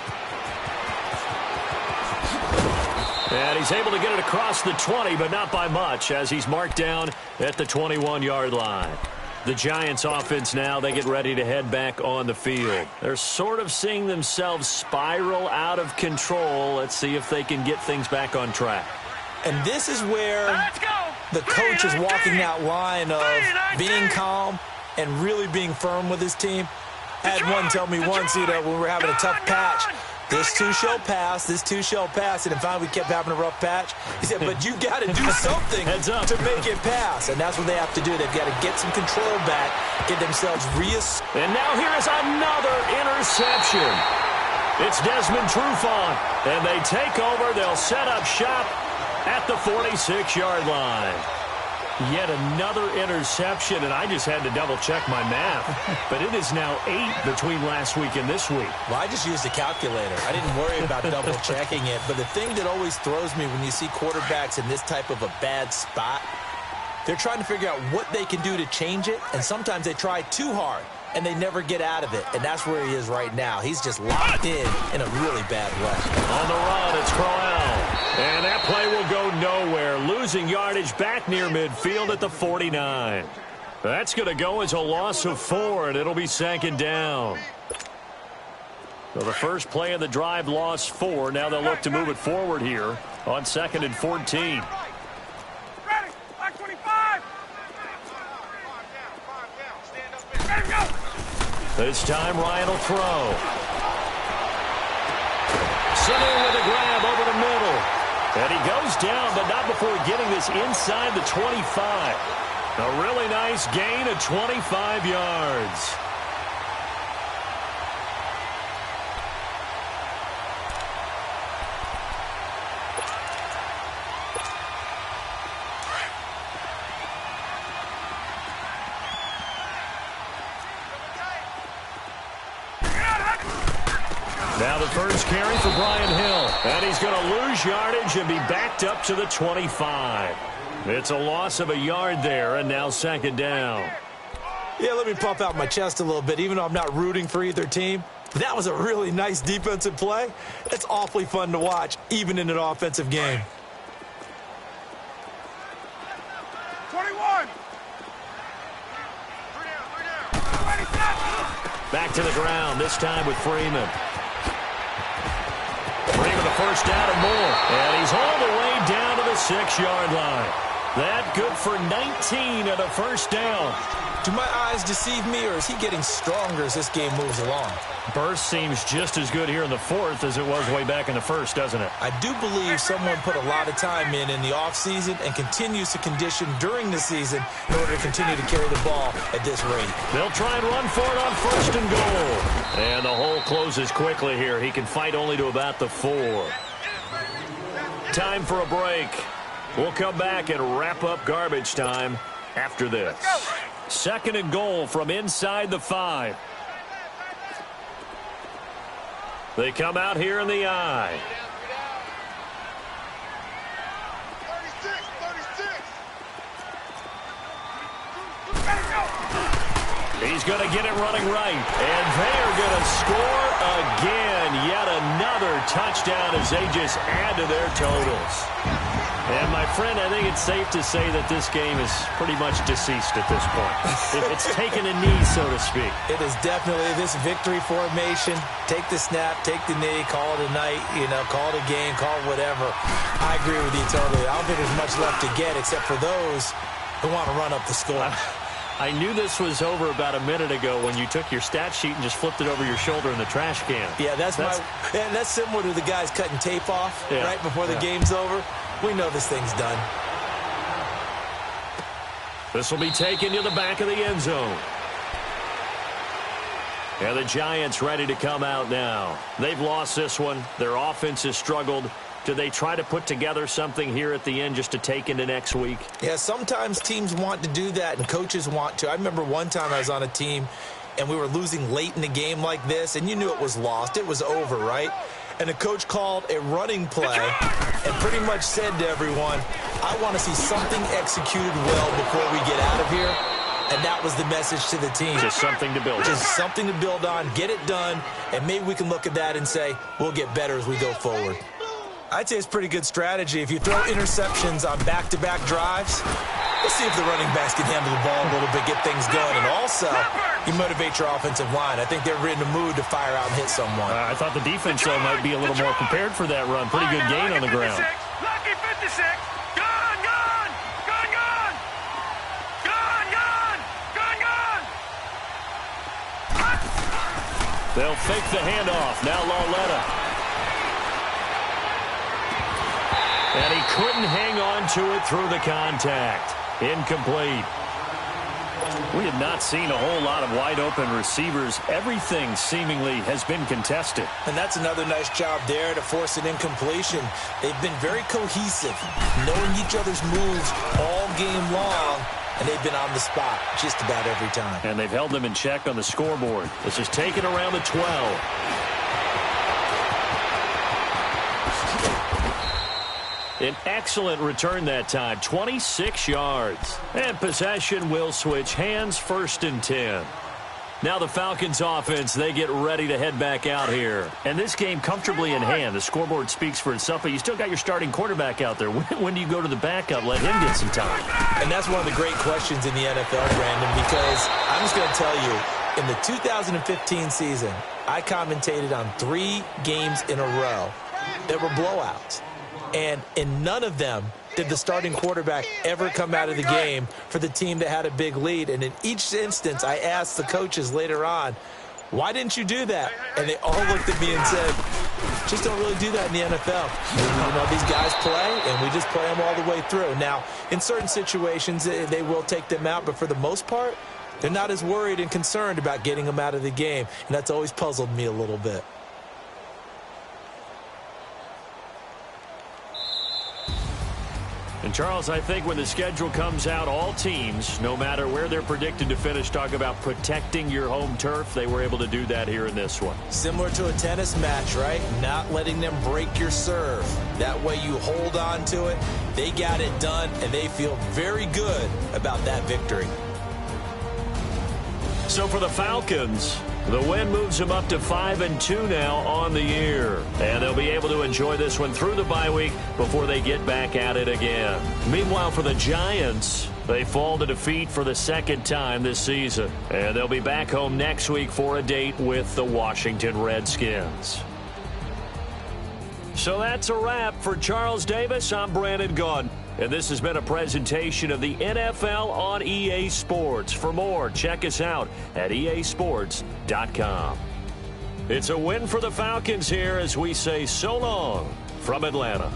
And he's able to get it across the 20, but not by much, as he's marked down at the 21-yard line. The Giants offense now, they get ready to head back on the field. They're sort of seeing themselves spiral out of control. Let's see if they can get things back on track. And this is where the coach is walking that line of being calm and really being firm with his team. I had one tell me once, when we were having a tough patch, this too shall pass, this too shall pass. And finally we kept having a rough patch. He said, but you got to do something to make it pass. And that's what they have to do. They've got to get some control back, get themselves And now here is another interception. It's Desmond Trufant. And they take over. They'll set up shop at the 46-yard line. Yet another interception, and I just had to double-check my math. But it is now 8 between last week and this week. Well, I just used a calculator. I didn't worry about double-checking it. But the thing that always throws me when you see quarterbacks in this type of a bad spot, they're trying to figure out what they can do to change it, and sometimes they try too hard, and they never get out of it. And that's where he is right now. He's just locked in a really bad way. On the run, it's Crowell. And that play will go nowhere. Losing yardage back near midfield at the 49. That's going to go as a loss of 4, and it'll be second down. So the first play of the drive lost 4. Now they'll look to move it forward here on second and 14. This time Ryan will throw. Center with a grab over the middle. And he goes down, but not before getting this inside the 25. A really nice gain of 25 yards. Now the first carry for Brian Hill. And he's going to lose yardage and be backed up to the 25. It's a loss of a yard there, and now second down. Yeah, let me pump out my chest a little bit, even though I'm not rooting for either team. That was a really nice defensive play. It's awfully fun to watch, even in an offensive game. 21. Back to the ground, this time with Freeman. Freeman the first down and more. And he's all the way down to the 6-yard line. That good for 19 and a first down. Do my eyes deceive me, or is he getting stronger as this game moves along? Burst seems just as good here in the fourth as it was way back in the first, doesn't it? I do believe someone put a lot of time in the offseason and continues to condition during the season in order to continue to carry the ball at this rate. They'll try and run for it on first and goal. And the hole closes quickly here. He can fight only to about the 4. Time for a break. We'll come back and wrap up garbage time after this. Second and goal from inside the 5. They come out here in the I. 36. He's going to get it running right. And they are going to score again. Yet another touchdown as they just add to their totals. And, my friend, I think it's safe to say that this game is pretty much deceased at this point. It's taken a knee, so to speak. It is definitely this victory formation. Take the snap, take the knee, call it a night, call it a game, call it whatever. I agree with you totally. I don't think there's much left to get except for those who want to run up the score. I knew this was over about a minute ago when you took your stat sheet and just flipped it over your shoulder in the trash can. Yeah, that's similar to the guys cutting tape off right before the game's over. We know this thing's done. This will be taken to the back of the end zone. And the Giants ready to come out now. They've lost this one. Their offense has struggled. Do they try to put together something here at the end just to take into next week? Yeah, sometimes teams want to do that and coaches want to. I remember one time I was on a team and we were losing late in the game like this, and you knew it was lost. It was over, right? And the coach called a running play and pretty much said to everyone, I want to see something executed well before we get out of here. And that was the message to the team. Just something to build on. Just something to build on, get it done, and maybe we can look at that and say, we'll get better as we go forward. I'd say it's pretty good strategy. If you throw interceptions on back-to-back drives, let's see if the running backs can handle the ball a little bit, get things going. And also, you motivate your offensive line. I think they're in the mood to fire out and hit someone. I thought the defense, though, might be a little more prepared for that run. Pretty good gain on the ground. Lucky 56. Gone, gone. Gone, gone. Gone, gone. Gone, gone. They'll fake the handoff. Now Lauletta. And he couldn't hang on to it through the contact. Incomplete. We have not seen a whole lot of wide-open receivers. Everything seemingly has been contested. And that's another nice job there to force an incompletion. They've been very cohesive, knowing each other's moves all game long, and they've been on the spot just about every time. And they've held them in check on the scoreboard. This is taken around the 12. An excellent return that time, 26 yards. And possession will switch hands, 1st and 10. Now the Falcons offense, they get ready to head back out here. And this game comfortably in hand. The scoreboard speaks for itself, but you still got your starting quarterback out there. When do you go to the backup, let him get some time? And that's one of the great questions in the NFL, Brandon, because I'm just going to tell you, in the 2015 season, I commentated on 3 games in a row that were blowouts. And in none of them did the starting quarterback ever come out of the game for the team that had a big lead. And in each instance, I asked the coaches later on, why didn't you do that? And they all looked at me and said, just don't really do that in the NFL. You know, these guys play, and we just play them all the way through. Now, in certain situations, they will take them out, but for the most part, they're not as worried and concerned about getting them out of the game, and that's always puzzled me a little bit. And, Charles, I think when the schedule comes out, all teams, no matter where they're predicted to finish, talk about protecting your home turf. They were able to do that here in this one. Similar to a tennis match, right? Not letting them break your serve. That way you hold on to it. They got it done, and they feel very good about that victory. So for the Falcons, the win moves them up to 5-2 now on the year. And they'll be able to enjoy this one through the bye week before they get back at it again. Meanwhile, for the Giants, they fall to defeat for the second time this season. And they'll be back home next week for a date with the Washington Redskins. So that's a wrap. For Charles Davis, I'm Brandon Gaudin. And this has been a presentation of the NFL on EA Sports. For more, check us out at easports.com. It's a win for the Falcons here as we say so long from Atlanta.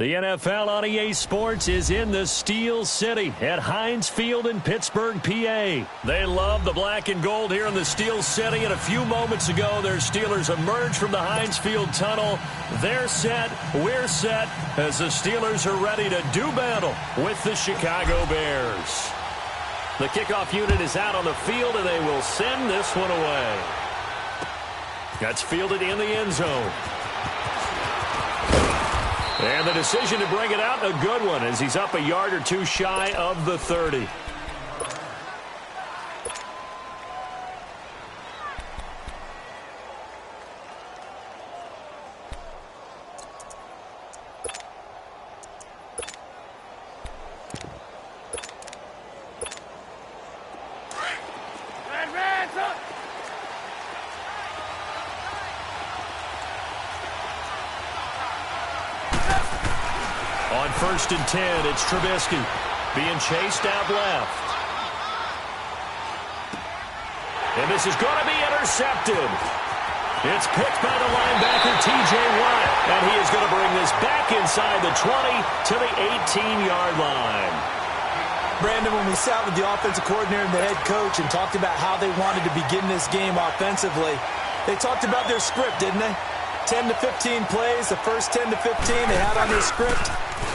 The NFL on EA Sports is in the Steel City at Heinz Field in Pittsburgh, PA. They love the black and gold here in the Steel City, and a few moments ago, their Steelers emerged from the Heinz Field tunnel. They're set, we're set, as the Steelers are ready to do battle with the Chicago Bears. The kickoff unit is out on the field, and they will send this one away. That's fielded in the end zone. And the decision to bring it out, a good one, as he's up a yard or two shy of the 30. On 1st and 10, it's Trubisky being chased out left. And this is going to be intercepted. It's picked by the linebacker, T.J. Watt. And he is going to bring this back inside the 20 to the 18-yard line. Brandon, when we sat with the offensive coordinator and the head coach and talked about how they wanted to begin this game offensively, they talked about their script, didn't they? 10 to 15 plays, the first 10 to 15 they had on their script.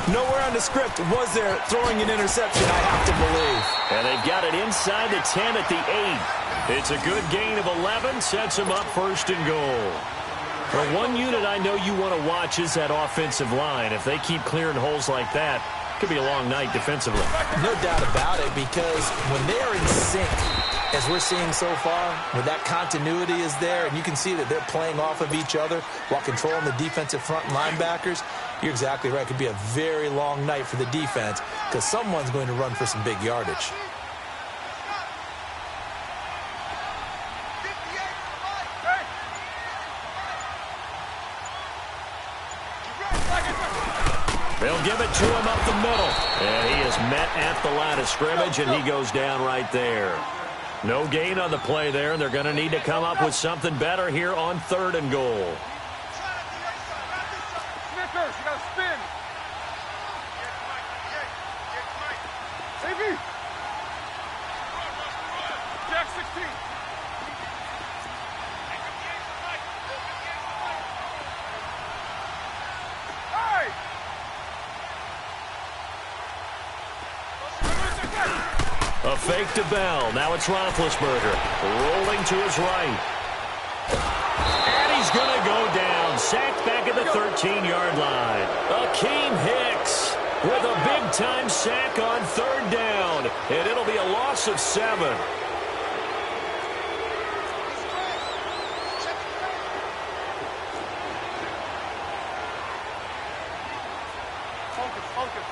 Nowhere on the script was there throwing an interception, I have to believe. And they've got it inside the 10 at the 8. It's a good gain of 11, sets them up 1st and goal. For one unit I know you want to watch is that offensive line. If they keep clearing holes like that, it could be a long night defensively. No doubt about it, because when they are in sync, as we're seeing so far, where that continuity is there, and you can see that they're playing off of each other while controlling the defensive front linebackers, you're exactly right. It could be a very long night for the defense because someone's going to run for some big yardage. They'll give it to him up the middle. And he is met at the line of scrimmage, and he goes down right there. No gain on the play there, and they're going to need to come up with something better here on 3rd and goal. Snickers, you got to spin. Safety. Jack 16. Hey! A fake to Bell. Now it's Roethlisberger. Rolling to his right. And he's going to go down. Sacked back at the 13-yard line. Akeem Hicks with a big-time sack on 3rd down. And it'll be a loss of 7. Focus.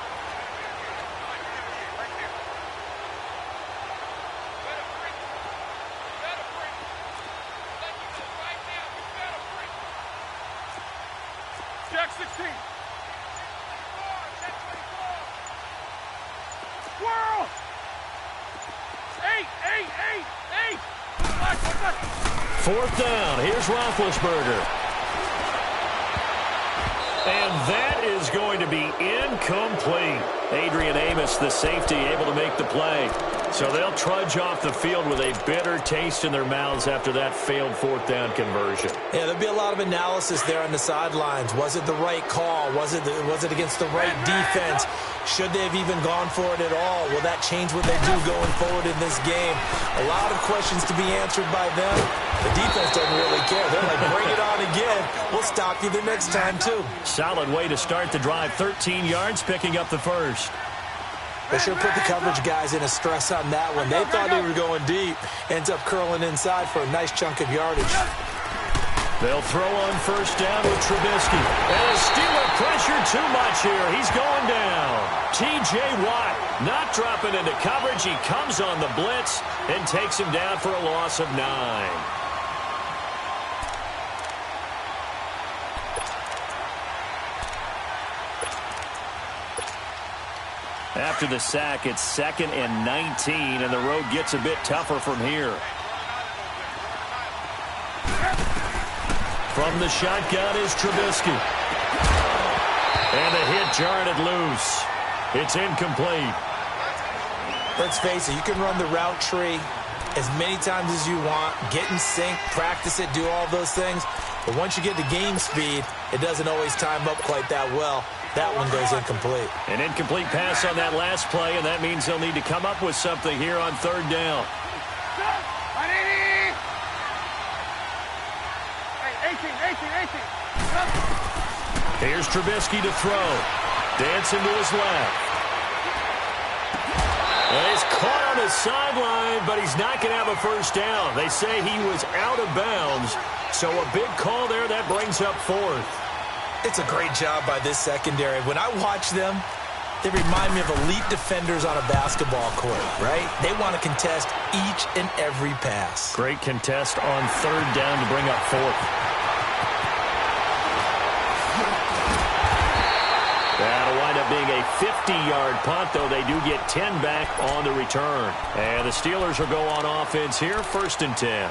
Jack 16. Swirl. 8. 4th down. Here's Roethlisberger. And that is going to be incomplete. Adrian Amos, the safety, able to make the play. So they'll trudge off the field with a bitter taste in their mouths after that failed 4th down conversion. Yeah, there'll be a lot of analysis there on the sidelines. Was it the right call? Was it against the right defense? Should they have even gone for it at all? Will that change what they do going forward in this game? A lot of questions to be answered by them. The defense doesn't really care. They're like, bring it on again. We'll stop you the next time, too. Solid way to start the drive. 13 yards, picking up the first. They should put the coverage guys in a stress on that one. They thought they were going deep. Ends up curling inside for a nice chunk of yardage. They'll throw on 1st down with Trubisky. And a Steeler pressure too much here. He's going down. T.J. Watt not dropping into coverage. He comes on the blitz and takes him down for a loss of 9. After the sack, it's 2nd and 19, and the road gets a bit tougher from here. From the shotgun is Trubisky. And a hit jarred it loose. It's incomplete. Let's face it, you can run the route tree as many times as you want, get in sync, practice it, do all those things. But once you get to game speed, it doesn't always time up quite that well. That one goes incomplete. An incomplete pass on that last play, and that means they'll need to come up with something here on 3rd down. Hey, 18. Here's Trubisky to throw. Dancing to his left. And he's caught on the sideline, but he's not going to have a 1st down. They say he was out of bounds, so a big call there. That brings up 4th. It's a great job by this secondary. When I watch them, they remind me of elite defenders on a basketball court, right? They want to contest each and every pass. Great contest on 3rd down to bring up 4th. That'll wind up being a 50-yard punt, though they do get 10 back on the return. And the Steelers will go on offense here, 1st and 10.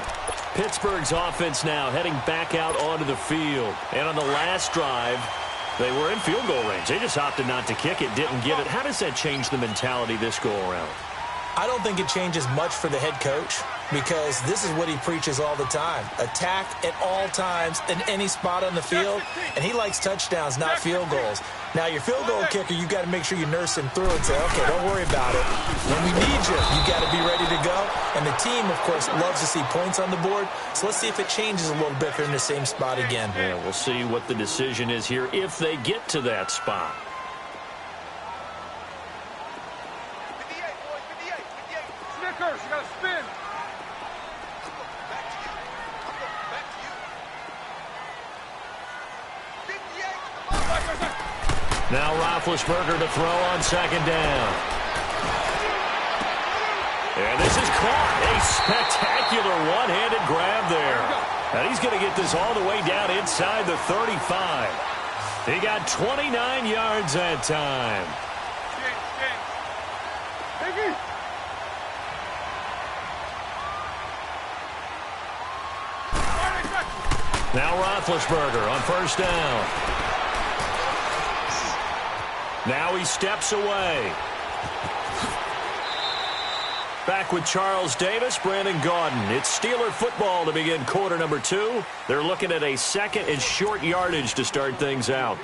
Pittsburgh's offense now heading back out onto the field. And on the last drive, they were in field goal range. They just opted not to kick it, didn't get it. How does that change the mentality this go-around? I don't think it changes much for the head coach because this is what he preaches all the time. Attack at all times in any spot on the field, and he likes touchdowns, not field goals. Now, your field goal kicker, you've got to make sure you nurse him through and say, okay, don't worry about it. When we need you, you got to be ready to go. And the team, of course, loves to see points on the board. So let's see if it changes a little bit if they're in the same spot again. Yeah, we'll see what the decision is here if they get to that spot. 58, boys, 58. Snickers, you got to spin. Back to you. 58. Now Roethlisberger to throw on 2nd down. And this is caught. A spectacular one-handed grab there. And he's going to get this all the way down inside the 35. He got 29 yards that time. Now Roethlisberger on first down. Now he steps away. Back with Charles Davis, Brandon Gaudin. It's Steeler football to begin quarter number 2. They're looking at a second and short yardage to start things out.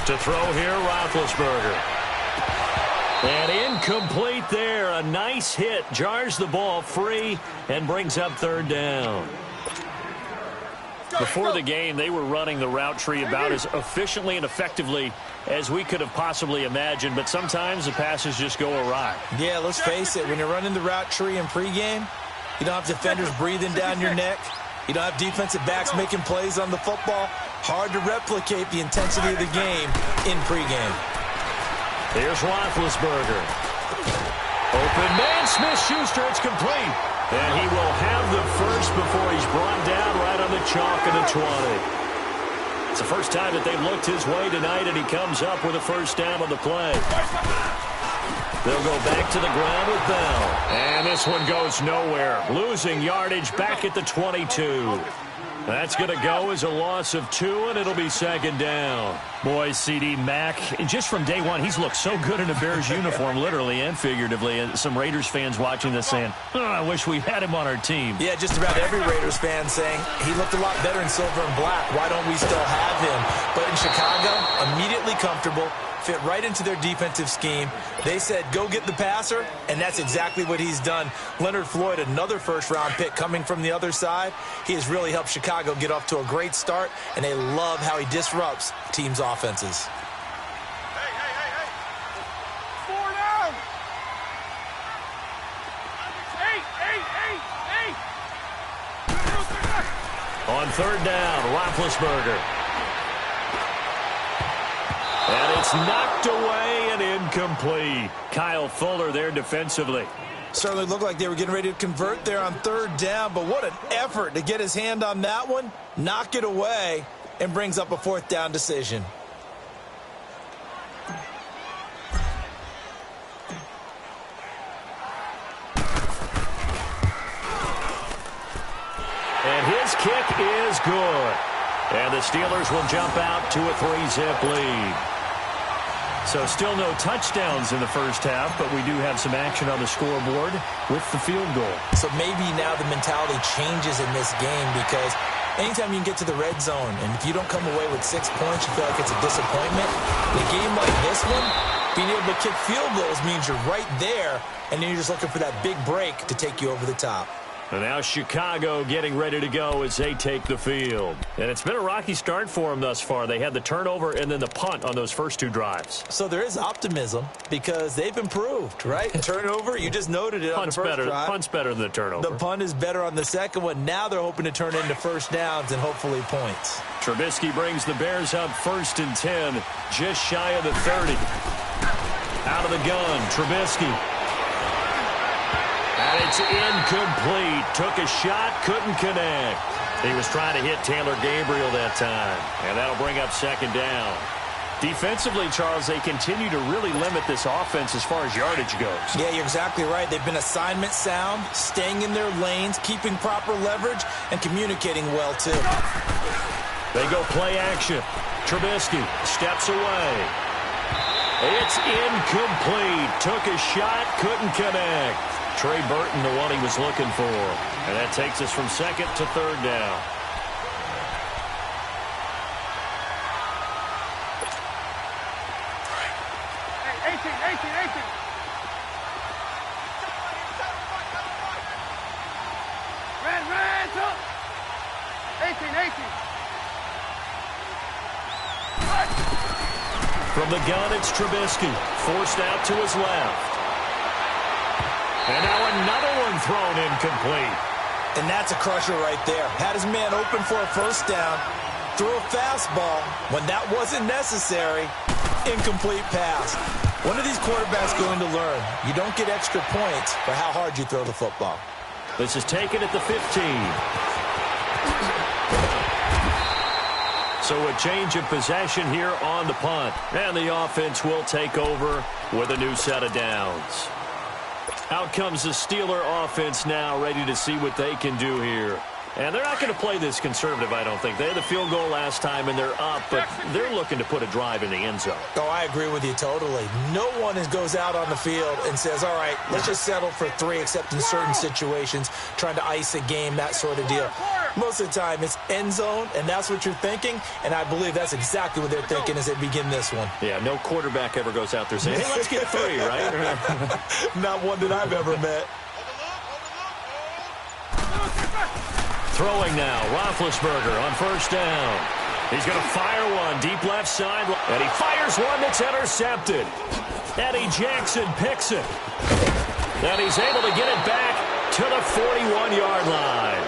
To throw here, Roethlisberger. And incomplete there. A nice hit. Jars the ball free and brings up third down. Before the game, they were running the route tree about as efficiently and effectively as we could have possibly imagined, but sometimes the passes just go awry. Yeah, let's face it. When you're running the route tree in pregame, you don't have defenders breathing down your neck. You don't have defensive backs making plays on the football. Hard to replicate the intensity of the game in pregame. Here's Roethlisberger. Open man, Smith-Schuster, it's complete. And he will have the first before he's brought down right on the chalk of the 20. It's the first time that they've looked his way tonight, and he comes up with a first down on the play. They'll go back to the ground with Bell. And this one goes nowhere. Losing yardage back at the 22. That's going to go as a loss of 2, and it'll be second down. Boy, CD Mack, just from day one, he's looked so good in a Bears uniform, literally and figuratively. Some Raiders fans watching this saying, oh, I wish we had him on our team. Yeah, just about every Raiders fan saying he looked a lot better in silver and black. Why don't we still have him? But in Chicago, immediately comfortable, fit right into their defensive scheme. They said, go get the passer, and that's exactly what he's done. Leonard Floyd, another first-round pick coming from the other side. He has really helped Chicago get off to a great start, and they love how he disrupts teams' offenses. Hey. 4 down. 8. On third down, Roethlisberger. And it's knocked away and incomplete. Kyle Fuller there defensively. Certainly looked like they were getting ready to convert there on third down, but what an effort to get his hand on that one, knock it away, and brings up a fourth down decision. And his kick is good. And the Steelers will jump out to a 3-zip lead. So still no touchdowns in the first half, but we do have some action on the scoreboard with the field goal. So maybe now the mentality changes in this game, because anytime you can get to the red zone, and if you don't come away with 6 points, you feel like it's a disappointment. In a game like this one, being able to kick field goals means you're right there, and then you're just looking for that big break to take you over the top. And now Chicago getting ready to go as they take the field. And it's been a rocky start for them thus far. They had the turnover and then the punt on those first 2 drives. So there is optimism because they've improved, right? Turnover, you just noted it on the first drive. Punt's better than the turnover. The punt is better on the second one. Now they're hoping to turn into first downs and hopefully points. Trubisky brings the Bears up 1st and 10, just shy of the 30. Out of the gun, Trubisky. And it's incomplete. Took a shot, couldn't connect. He was trying to hit Taylor Gabriel that time. And that'll bring up second down. Defensively, Charles, they continue to really limit this offense as far as yardage goes. Yeah, you're exactly right. They've been assignment sound, staying in their lanes, keeping proper leverage, and communicating well, too. They go play action. Trubisky steps away. It's incomplete. Took a shot, couldn't connect. Trey Burton, the one he was looking for. And that takes us from second to third down. Hey, 18. Red, up. 18. From the gun, it's Trubisky. Forced out to his left. And now another one thrown incomplete. And that's a crusher right there. Had his man open for a first down. Threw a fastball. When that wasn't necessary, incomplete pass. When are these quarterbacks going to learn? You don't get extra points for how hard you throw the football. This is taken at the 15. So a change of possession here on the punt. And the offense will take over with a new set of downs. Out comes the Steeler offense now, ready to see what they can do here. And they're not going to play this conservative, I don't think. They had the field goal last time, and they're up, but they're looking to put a drive in the end zone. Oh, I agree with you totally. No one goes out on the field and says, all right, let's just settle for 3, except in certain situations, trying to ice a game, that sort of deal. Most of the time, it's end zone, and that's what you're thinking, and I believe that's exactly what they're thinking as they begin this one. Yeah, no quarterback ever goes out there saying, hey, let's get 3, right? Not one that I've ever met. Throwing now, Roethlisberger on first down. He's going to fire one deep left side, and he fires one that's intercepted. Eddie Jackson picks it. And he's able to get it back to the 41-yard line.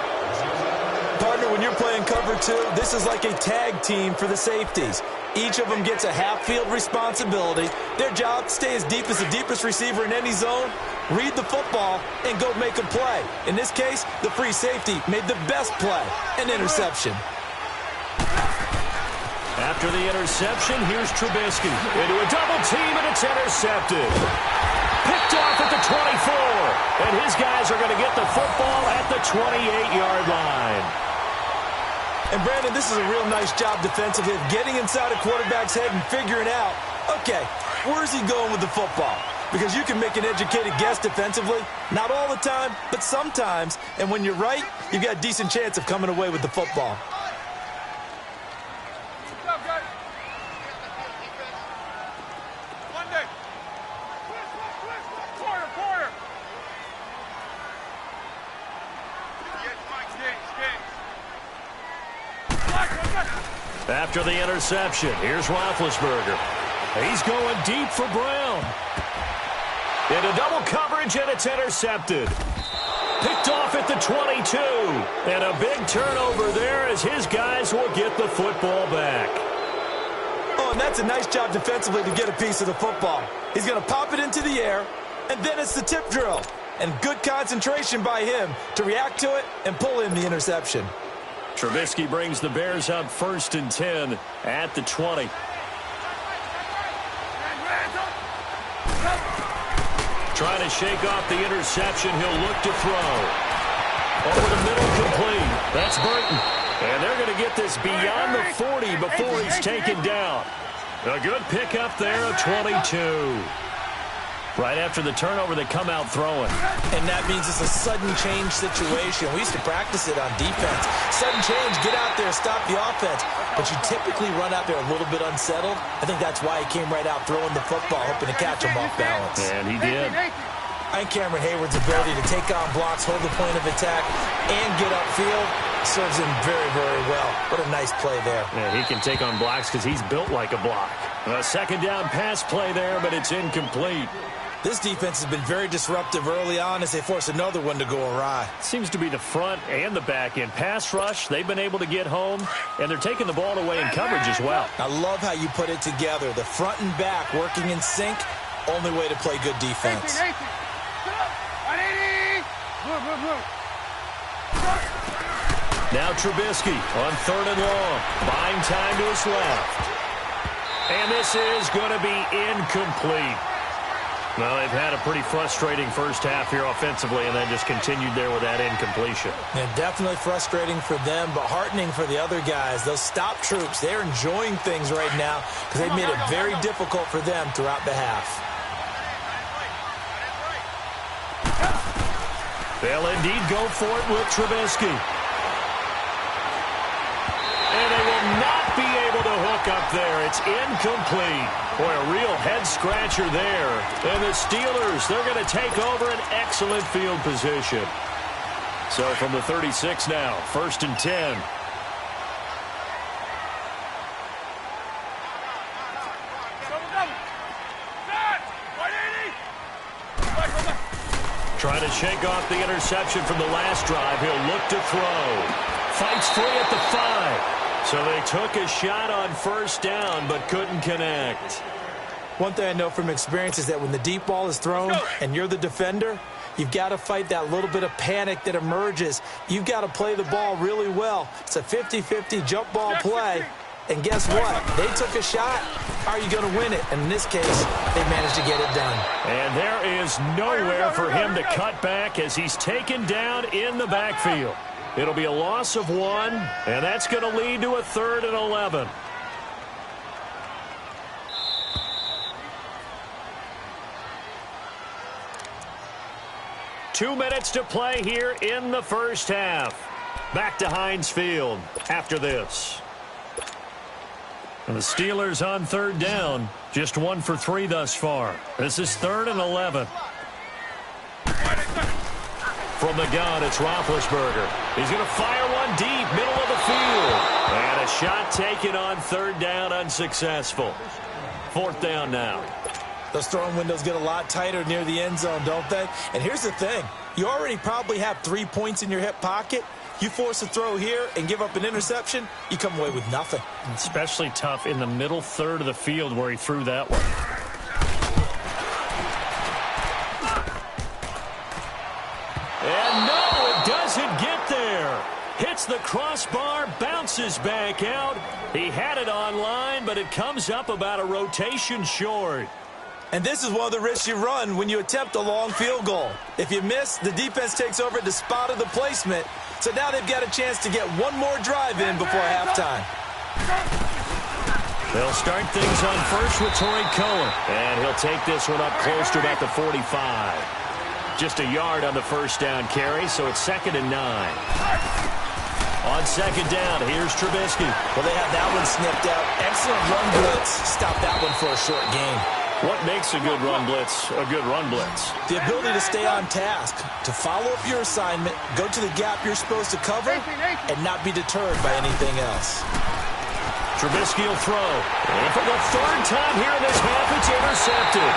Partner, when you're playing cover 2, this is like a tag team for the safeties. Each of them gets a half-field responsibility. Their job, stay as deep as the deepest receiver in any zone, read the football, and go make a play. In this case, the free safety made the best play, an interception. After the interception, here's Trubisky into a double team, and it's intercepted. Picked off at the 24, and his guys are going to get the football at the 28-yard line. And, Brandon, this is a real nice job defensively of getting inside a quarterback's head and figuring out, okay, where's he going with the football? Because you can make an educated guess defensively, not all the time, but sometimes. And when you're right, you've got a decent chance of coming away with the football. After the interception, here's Roethlisberger. He's going deep for Brown. Into double coverage, and it's intercepted. Picked off at the 22. And a big turnover there as his guys will get the football back. Oh, and that's a nice job defensively to get a piece of the football. He's going to pop it into the air, and then it's the tip drill. And good concentration by him to react to it and pull in the interception. Trubisky brings the Bears up 1st and 10 at the 20. Trying to shake off the interception. He'll look to throw. Over the middle, complete. That's Burton. And they're going to get this beyond the 40 before he's taken down. A good pickup there of 22. Right after the turnover, they come out throwing. And that means it's a sudden change situation. We used to practice it on defense. Sudden change, get out there, stop the offense. But you typically run out there a little bit unsettled. I think that's why he came right out throwing the football, hoping to catch him off balance. And he did. I think Cameron Hayward's ability to take on blocks, hold the point of attack, and get upfield serves him very, very well. What a nice play there. Yeah, he can take on blocks because he's built like a block. A second down pass play there, but it's incomplete. This defense has been very disruptive early on as they force another one to go awry. Seems to be the front and the back end. Pass rush, they've been able to get home, and they're taking the ball away in coverage as well. I love how you put it together. The front and back working in sync, only way to play good defense. Now Trubisky on 3rd and long, buying time to his left. And this is going to be incomplete. Well, they've had a pretty frustrating first half here offensively and then just continued there with that incompletion. Yeah, definitely frustrating for them, but heartening for the other guys. Those stop troops, they're enjoying things right now because they've made it very difficult for them throughout the half. They'll indeed go for it with Trubisky. And they will not be able to hook up there. It's incomplete. Boy, a real head-scratcher there. And the Steelers, they're going to take over an excellent field position. So from the 36 now, 1st and 10. Trying to shake off the interception from the last drive. He'll look to throw. Fights free at the 5. So they took a shot on 1st down, but couldn't connect. One thing I know from experience is that when the deep ball is thrown and you're the defender, You've got to fight that little bit of panic that emerges. You've got to play the ball really well. It's a 50-50 jump ball play. And guess what? They took a shot. Are you going to win it? And in this case, they managed to get it done. And there is nowhere for him to cut back as he's taken down in the backfield. It'll be a loss of 1, and that's going to lead to a 3rd and 11. Two minutes to play here in the first half. Back to Heinz Field after this. And the Steelers on 3rd down. Just 1 for 3 thus far. This is 3rd and 11. From the gun, it's Roethlisberger. He's going to fire one deep, middle of the field. And a shot taken on 3rd down, unsuccessful. 4th down now. Those throwing windows get a lot tighter near the end zone, don't they? And here's the thing. You already probably have 3 points in your hip pocket. You force a throw here and give up an interception, you come away with nothing. Especially tough in the middle 3rd of the field where he threw that one. And no, it doesn't get there. Hits the crossbar, bounces back out. He had it online, but it comes up about a rotation short. And this is one of the risks you run when you attempt a long field goal. If you miss, the defense takes over at the spot of the placement. So now they've got a chance to get one more drive in before halftime. They'll start things on first with Tariq Cohen. And he'll take this one up close to about the 45. Just a yard on the first down carry, so it's 2nd and 9. On 2nd down, here's Trubisky. Well, they have that one snipped out. Excellent run blitz. Stop that one for a short gain. What makes a good run blitz a good run blitz? The ability to stay on task, to follow up your assignment, go to the gap you're supposed to cover, and not be deterred by anything else. Trubisky will throw. And for the 3rd time here in this half, it's intercepted.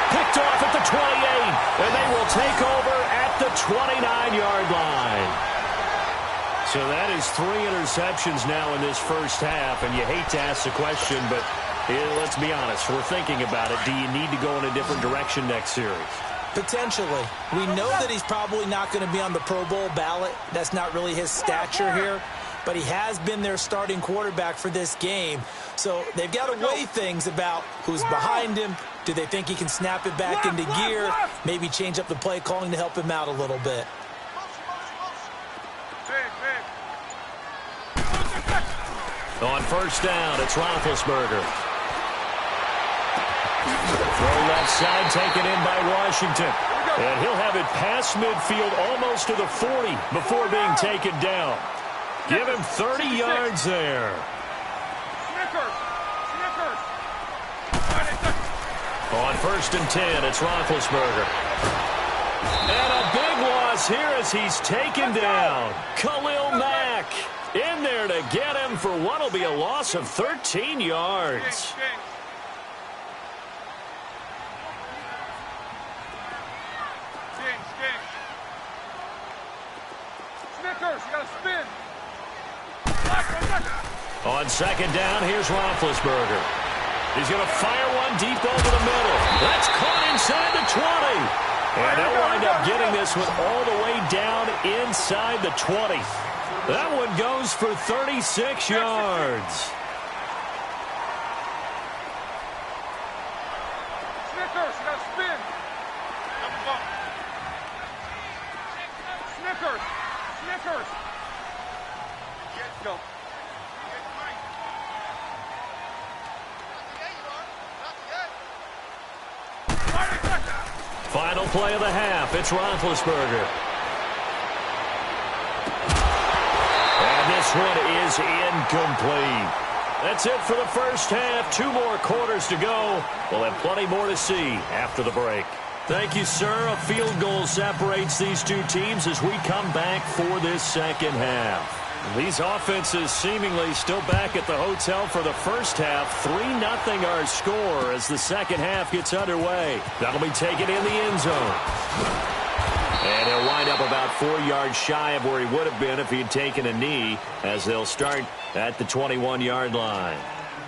Picked off at the 28, and they will take over at the 29-yard line. So that is 3 interceptions now in this first half, and you hate to ask the question, but let's be honest, we're thinking about it. Do you need to go in a different direction next series? Potentially. We know that he's probably not going to be on the Pro Bowl ballot. That's not really his stature here. But he has been their starting quarterback for this game. So they've got to weigh things about who's behind him. Do they think he can snap it back into gear? Maybe change up the play calling to help him out a little bit. On first down, it's Roethlisberger. Throw left side, taken in by Washington. And he'll have it past midfield almost to the 40 before being taken down. Give him 30 yards there. On 1st and 10, it's Roethlisberger. And a big loss here as he's taken down. Khalil Mack in there to get him for what will be a loss of 13 yards. On 2nd down, here's Roethlisberger. He's going to fire one deep over the middle. That's caught inside the 20. And they'll wind up getting this one all the way down inside the 20. That one goes for 36 yards. Snickers, you got to spin. Snickers, Snickers. Let's go. Final play of the half. It's Roethlisberger. And this one is incomplete. That's it for the first half. 2 more quarters to go. We'll have plenty more to see after the break. Thank you, sir. A field goal separates these two teams as we come back for this second half. These offenses seemingly still back at the hotel for the first half. 3-0 our score as the second half gets underway. That'll be taken in the end zone. And he'll wind up about 4 yards shy of where he would have been if he had taken a knee as they'll start at the 21-yard line.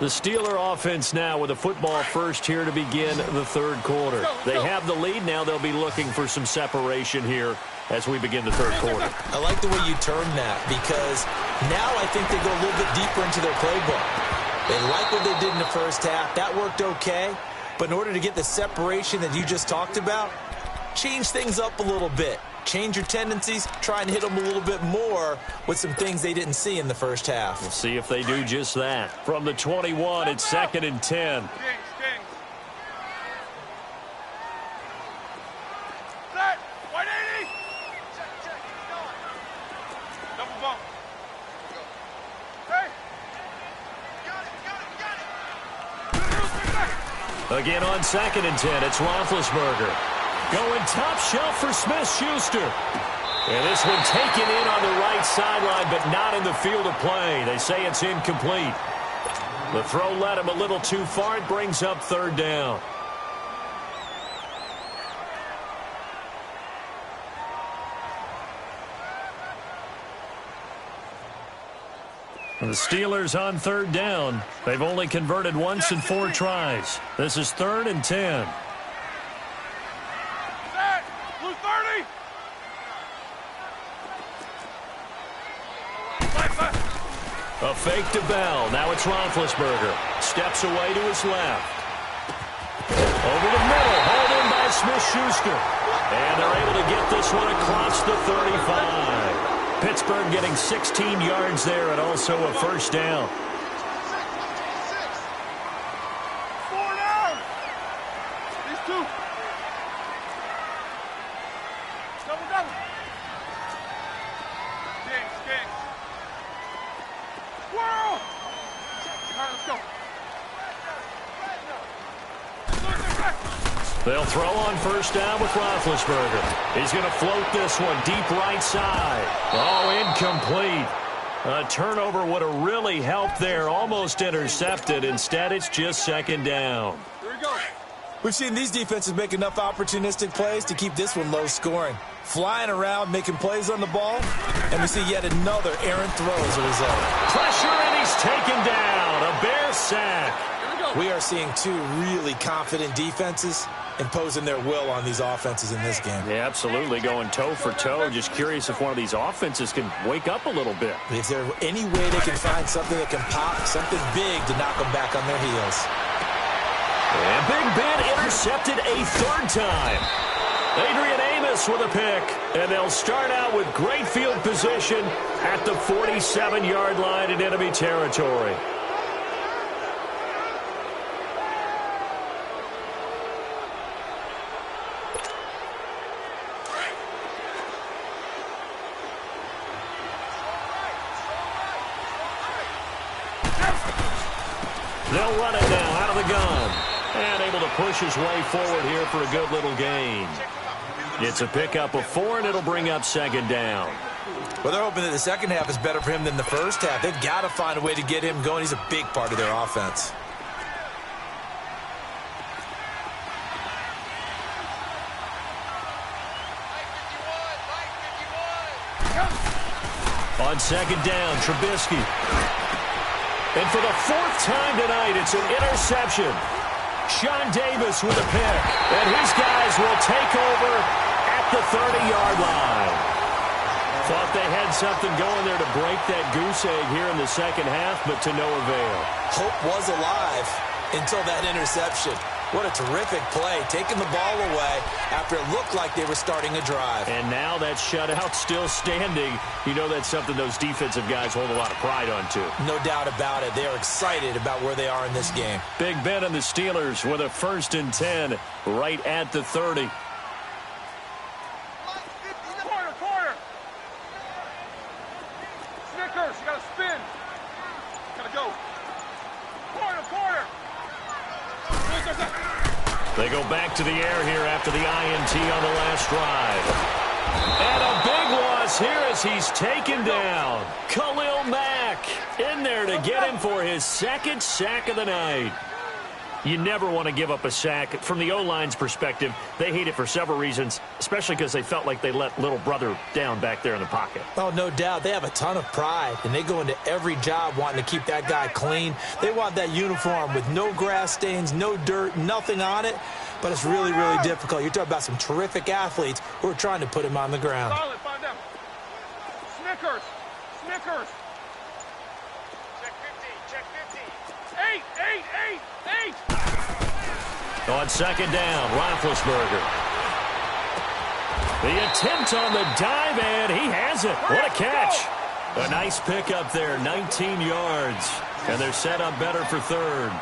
The Steeler offense now with a football first here to begin the third quarter. They have the lead. Now they'll be looking for some separation here as we begin the third quarter. I like the way you term that because now I think they go a little bit deeper into their playbook. They like what they did in the first half. That worked okay. But in order to get the separation that you just talked about, change things up a little bit. Change your tendencies, try and hit them a little bit more with some things they didn't see in the first half. We'll see if they do just that. From the 21, it's 2nd and 10. Set. 180. Check. Double bump. Hey. Got it. Again on 2nd and 10, it's Roethlisberger. Going top shelf for Smith-Schuster. And this one taken in on the right sideline, but not in the field of play. They say it's incomplete. The throw led him a little too far. It brings up 3rd down. The Steelers on 3rd down. They've only converted once in 4 tries. This is 3rd and 10. Blue 30. A fake to Bell. Now it's Roethlisberger. Steps away to his left. Over the middle. Hauled in by Smith-Schuster. And they're able to get this one across the 35. Pittsburgh getting 16 yards there and also a 1st down. 4 down. These 2. Double. Kings. Whirl. All right, let's go. They'll throw on 1st down with Roethlisberger. He's going to float this one deep right side. Oh, incomplete. A turnover would have really helped there. Almost intercepted. Instead, it's just 2nd down. Here we go. We've seen these defenses make enough opportunistic plays to keep this one low scoring. Flying around, making plays on the ball, and we see yet another errant throw as a result. Pressure, and he's taken down. A Bear sack. We are seeing 2 really confident defenses imposing their will on these offenses in this game. Yeah, absolutely. Going toe for toe. Just curious if one of these offenses can wake up a little bit. Is there any way they can find something that can pop, something big to knock them back on their heels? And Big Ben intercepted a 3rd time. Adrian Amos with a pick. And they'll start out with great field position at the 47-yard line in enemy territory. They'll run it now out of the gun. And able to push his way forward here for a good little gain. It's a pickup of 4, and it'll bring up 2nd down. Well, they're hoping that the second half is better for him than the first half. They've got to find a way to get him going. He's a big part of their offense. On 2nd down, Trubisky. And for the 4th time tonight, it's an interception. Sean Davis with a pick. And his guys will take over at the 30-yard line. Thought they had something going there to break that goose egg here in the second half, but to no avail. Hope was alive until that interception. What a terrific play, taking the ball away after it looked like they were starting a drive. And now that shutout still standing. You know that's something those defensive guys hold a lot of pride on, too. No doubt about it. They are excited about where they are in this game. Big Ben and the Steelers with a 1st and 10 right at the 30. Corner. Snickers, you got to spin. Got to go. Corner. They go back to the air here after the INT on the last drive. And a big loss here as he's taken down. Khalil Mack in there to get him for his 2nd sack of the night. You never want to give up a sack. From the O-line's perspective, they hate it for several reasons, especially because they felt like they let little brother down back there in the pocket. Oh, no doubt. They have a ton of pride, and they go into every job wanting to keep that guy clean. They want that uniform with no grass stains, no dirt, nothing on it. But it's really, really difficult. You're talking about some terrific athletes who are trying to put him on the ground. Solid, find them. Snickers. Snickers. Check 50. Check 50. 8. On second down, Roethlisberger. The attempt on the dive, and he has it. What a catch. A nice pickup there, 19 yards. And they're set up better for third.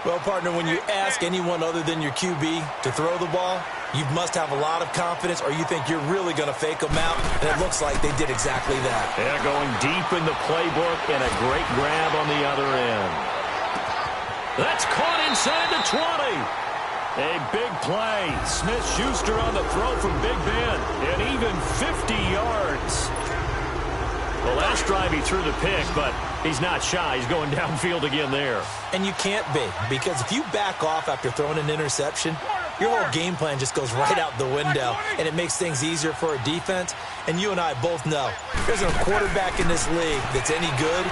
Well, partner, when you ask anyone other than your QB to throw the ball, you must have a lot of confidence, or you think you're really going to fake them out, and it looks like they did exactly that. They're going deep in the playbook, and a great grab on the other end. That's caught inside the 20. A big play. Smith-Schuster on the throw from Big Ben, and even 50 yards. The last drive he threw the pick, but he's not shy. He's going downfield again there. And you can't be, because if you back off after throwing an interception, your whole game plan just goes right out the window, and it makes things easier for a defense. And you and I both know there's a quarterback in this league that's any good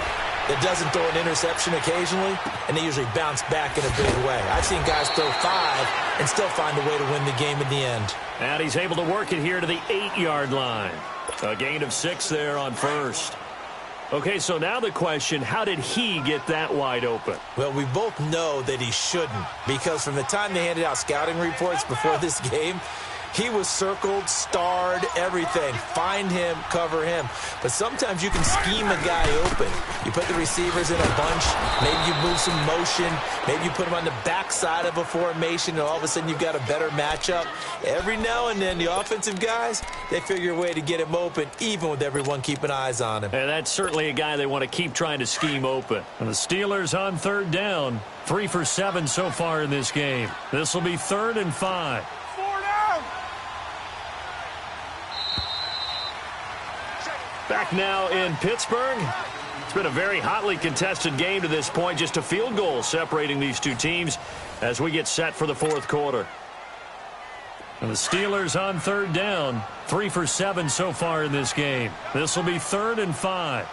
that doesn't throw an interception occasionally, and they usually bounce back in a big way. I've seen guys throw 5 and still find a way to win the game in the end. And he's able to work it here to the 8-yard line. A gain of 6 there on first. Okay, so now the question, how did he get that wide open? Well, we both know that he shouldn't, because from the time they handed out scouting reports before this game, he was circled, starred, everything. Find him, cover him. But sometimes you can scheme a guy open. You put the receivers in a bunch. Maybe you move some motion. Maybe you put them on the backside of a formation, and all of a sudden you've got a better matchup. Every now and then, the offensive guys, they figure a way to get him open, even with everyone keeping eyes on him. And that's certainly a guy they want to keep trying to scheme open. And the Steelers on third down. 3 for 7 so far in this game. This will be 3rd and 5. Back now in Pittsburgh. It's been a very hotly contested game to this point. Just a field goal separating these two teams as we get set for the fourth quarter. And the Steelers on third down. 3 for 7 so far in this game. This will be 3rd and 5.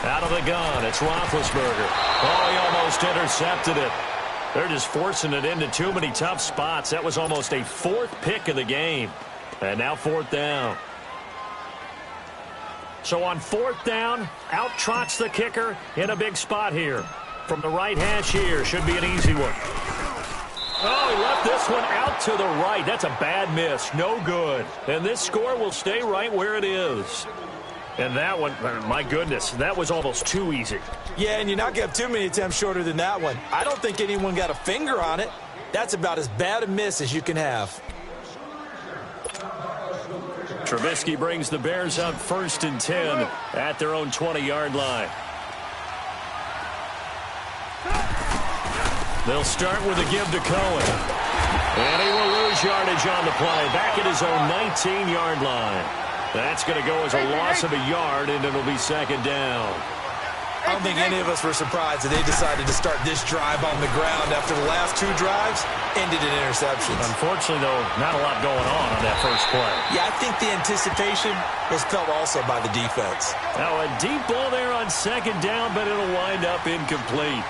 Out of the gun, it's Roethlisberger. Oh, he almost intercepted it. They're just forcing it into too many tough spots. That was almost a 4th pick of the game. And now 4th down. So on 4th down, out trots the kicker in a big spot here. From the right hash here, should be an easy one. Oh, he left this one out to the right. That's a bad miss. No good. And this score will stay right where it is. And that one, my goodness, that was almost too easy. Yeah, and you're not going to have too many attempts shorter than that one. I don't think anyone got a finger on it. That's about as bad a miss as you can have. Trubisky brings the Bears up 1st and 10 at their own 20-yard line. They'll start with a give to Cohen. And he will lose yardage on the play, back at his own 19-yard line. That's going to go as a loss of a yard, and it'll be 2nd down. I don't think any of us were surprised that they decided to start this drive on the ground after the last 2 drives ended in interceptions. Unfortunately, though, not a lot going on that first play. Yeah, I think the anticipation was felt also by the defense. Now, a deep ball there on 2nd down, but it'll wind up incomplete.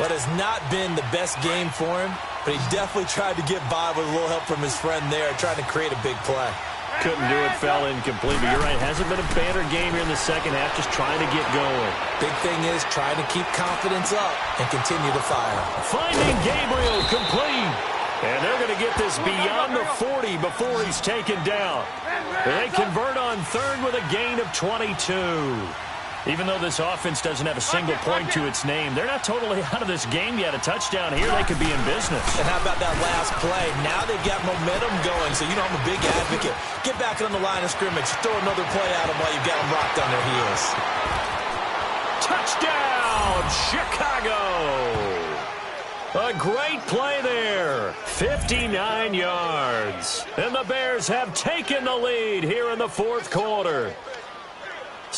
But has not been the best game for him, but he definitely tried to get by with a little help from his friend there, trying to create a big play. Couldn't do it, fell incomplete, but you're right, hasn't been a banner game here in the second half, just trying to get going. Big thing is trying to keep confidence up and continue to fire. Finding Gabriel complete. And they're going to get this beyond the 40 before he's taken down. They convert on 3rd with a gain of 22. Even though this offense doesn't have a single point to its name, they're not totally out of this game yet. A touchdown here, they could be in business. And how about that last play? Now they've got momentum going, so you know I'm a big advocate. Get back on the line of scrimmage. Throw another play at them while you've got them rocked on their heels. Touchdown, Chicago! A great play there. 59 yards. And the Bears have taken the lead here in the fourth quarter.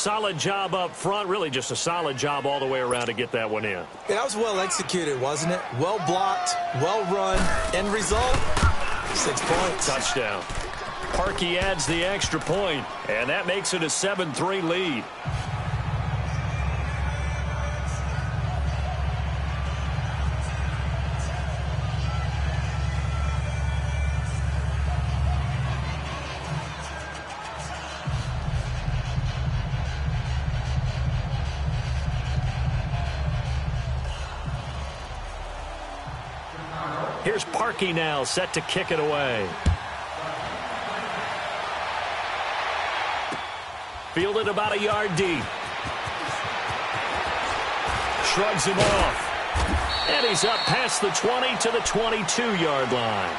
solid job up front. Really just a solid job all the way around to get that one in. Yeah, that was well executed, wasn't it? Well blocked, well run. End result, 6 points. Touchdown. Parkey adds the extra point, and that makes it a 7-3 lead. Here's Parkey now, set to kick it away. Fielded about a yard deep. Shrugs him off. And he's up past the 20 to the 22-yard line.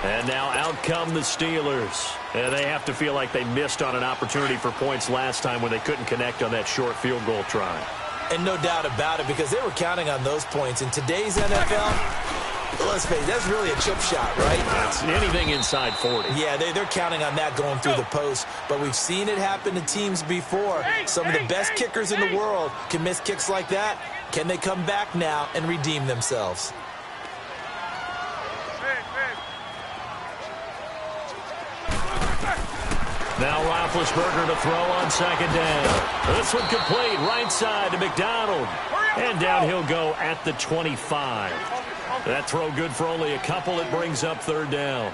And now out come the Steelers. And they have to feel like they missed on an opportunity for points last time when they couldn't connect on that short field goal try. And no doubt about it, because they were counting on those points. In today's NFL, let's face it, that's really a chip shot, right? That's anything inside 40. Yeah, they're counting on that going through the post. But we've seen it happen to teams before. Some of the best kickers in the world can miss kicks like that. Can they come back now and redeem themselves? Now Roethlisberger to throw on second down. This one complete, right side to McDonald. And down he'll go at the 25. That throw good for only a couple. It brings up third down.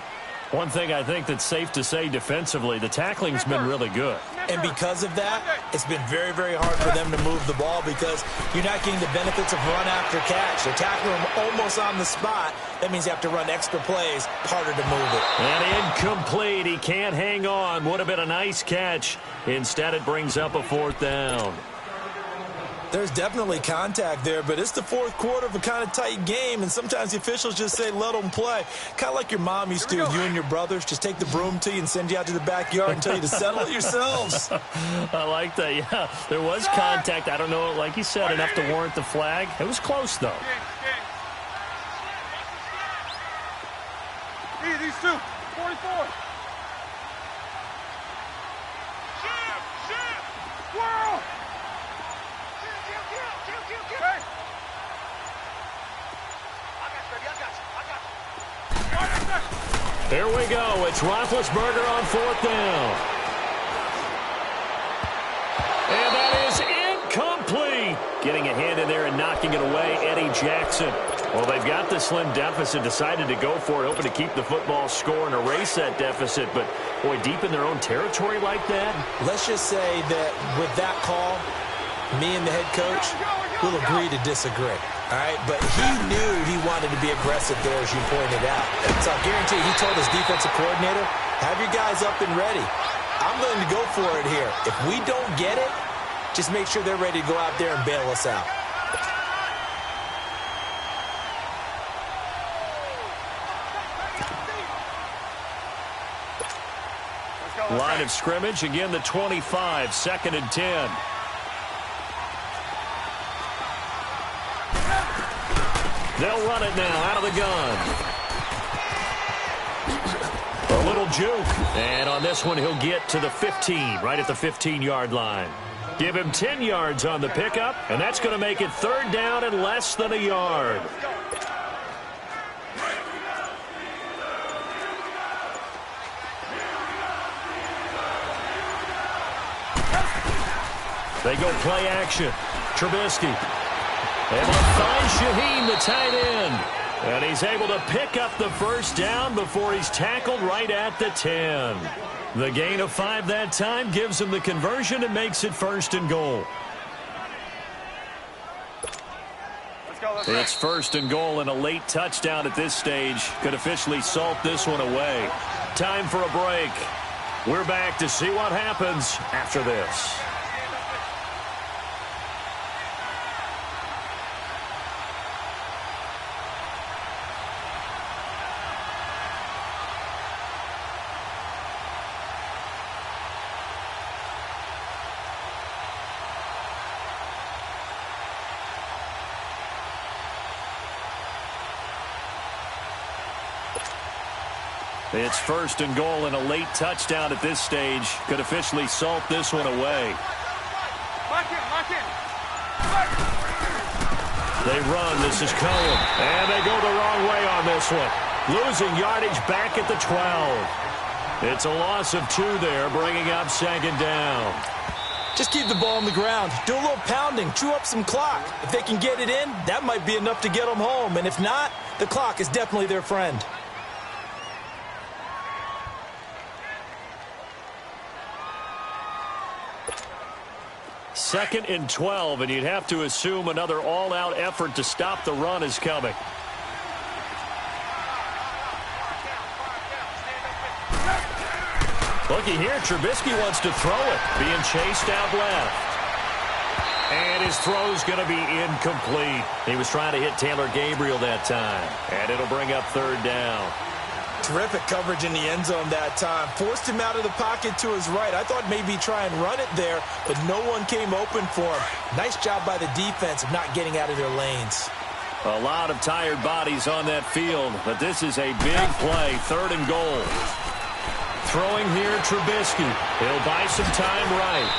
One thing I think that's safe to say defensively, the tackling's been really good. And because of that, it's been very, very hard for them to move the ball because you're not getting the benefits of run after catch. They're tackling them almost on the spot. That means you have to run extra plays, harder to move it. And incomplete. He can't hang on. Would have been a nice catch. Instead, it brings up a fourth down. There's definitely contact there, but it's the fourth quarter of a kind of tight game, and sometimes the officials just say, let them play. Kind of like your mom used to with you and your brothers. Just take the broom to you and send you out to the backyard and tell you to settle it yourselves. I like that, yeah. There was contact. I don't know, like you said, enough to warrant the flag. It was close, though. These two, 44. World! Here we go. It's Roethlisberger on fourth down. And that is incomplete. Getting a hand in there and knocking it away, Eddie Jackson. Well, they've got the slim deficit, decided to go for it, hoping to keep the football score and erase that deficit. But, boy, deep in their own territory like that. Let's just say that with that call, me and the head coach will agree to disagree. All right, but he knew he wanted to be aggressive there, as you pointed out. So I guarantee you, he told his defensive coordinator, have your guys up and ready. I'm willing to go for it here. If we don't get it, just make sure they're ready to go out there and bail us out. Line of scrimmage, again the 25, 2nd and 10. They'll run it now out of the gun. A little juke. And on this one, he'll get to the 15, right at the 15-yard line. Give him 10 yards on the pickup, and that's going to make it third down and less than a yard. They go play action. Trubisky. And they'll find Shaheen, the tight end. And he's able to pick up the first down before he's tackled right at the 10. The gain of 5 that time gives him the conversion and makes it 1st and goal. It's 1st and goal, and a late touchdown at this stage could officially salt this one away. Time for a break. We're back to see what happens after this. It's 1st and goal, and a late touchdown at this stage could officially salt this one away. They run. This is Cohen. And they go the wrong way on this one. Losing yardage back at the 12. It's a loss of 2 there, bringing up 2nd down. Just keep the ball on the ground. Do a little pounding. Chew up some clock. If they can get it in, that might be enough to get them home. And if not, the clock is definitely their friend. Second and 12, and you'd have to assume another all-out effort to stop the run is coming. Looky here, Trubisky wants to throw it, being chased out left. And his throw's going to be incomplete. He was trying to hit Taylor Gabriel that time, and it'll bring up 3rd down. Terrific coverage in the end zone that time. Forced him out of the pocket to his right. I thought maybe try and run it there, but no one came open for him. Nice job by the defense of not getting out of their lanes. A lot of tired bodies on that field, but this is a big play, 3rd and goal. Throwing here, Trubisky. He'll buy some time right.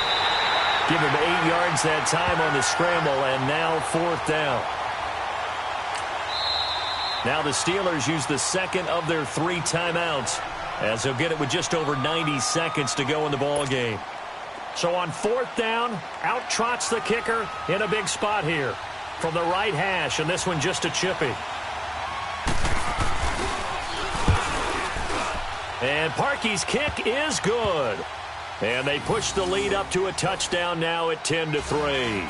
Give him 8 yards that time on the scramble, and now 4th down. Now the Steelers use the second of their 3 timeouts, as they'll get it with just over 90 seconds to go in the ball game. So on 4th down, out trots the kicker in a big spot here from the right hash, and this one just a chippy. And Parkey's kick is good. And they push the lead up to a touchdown now at 10-3.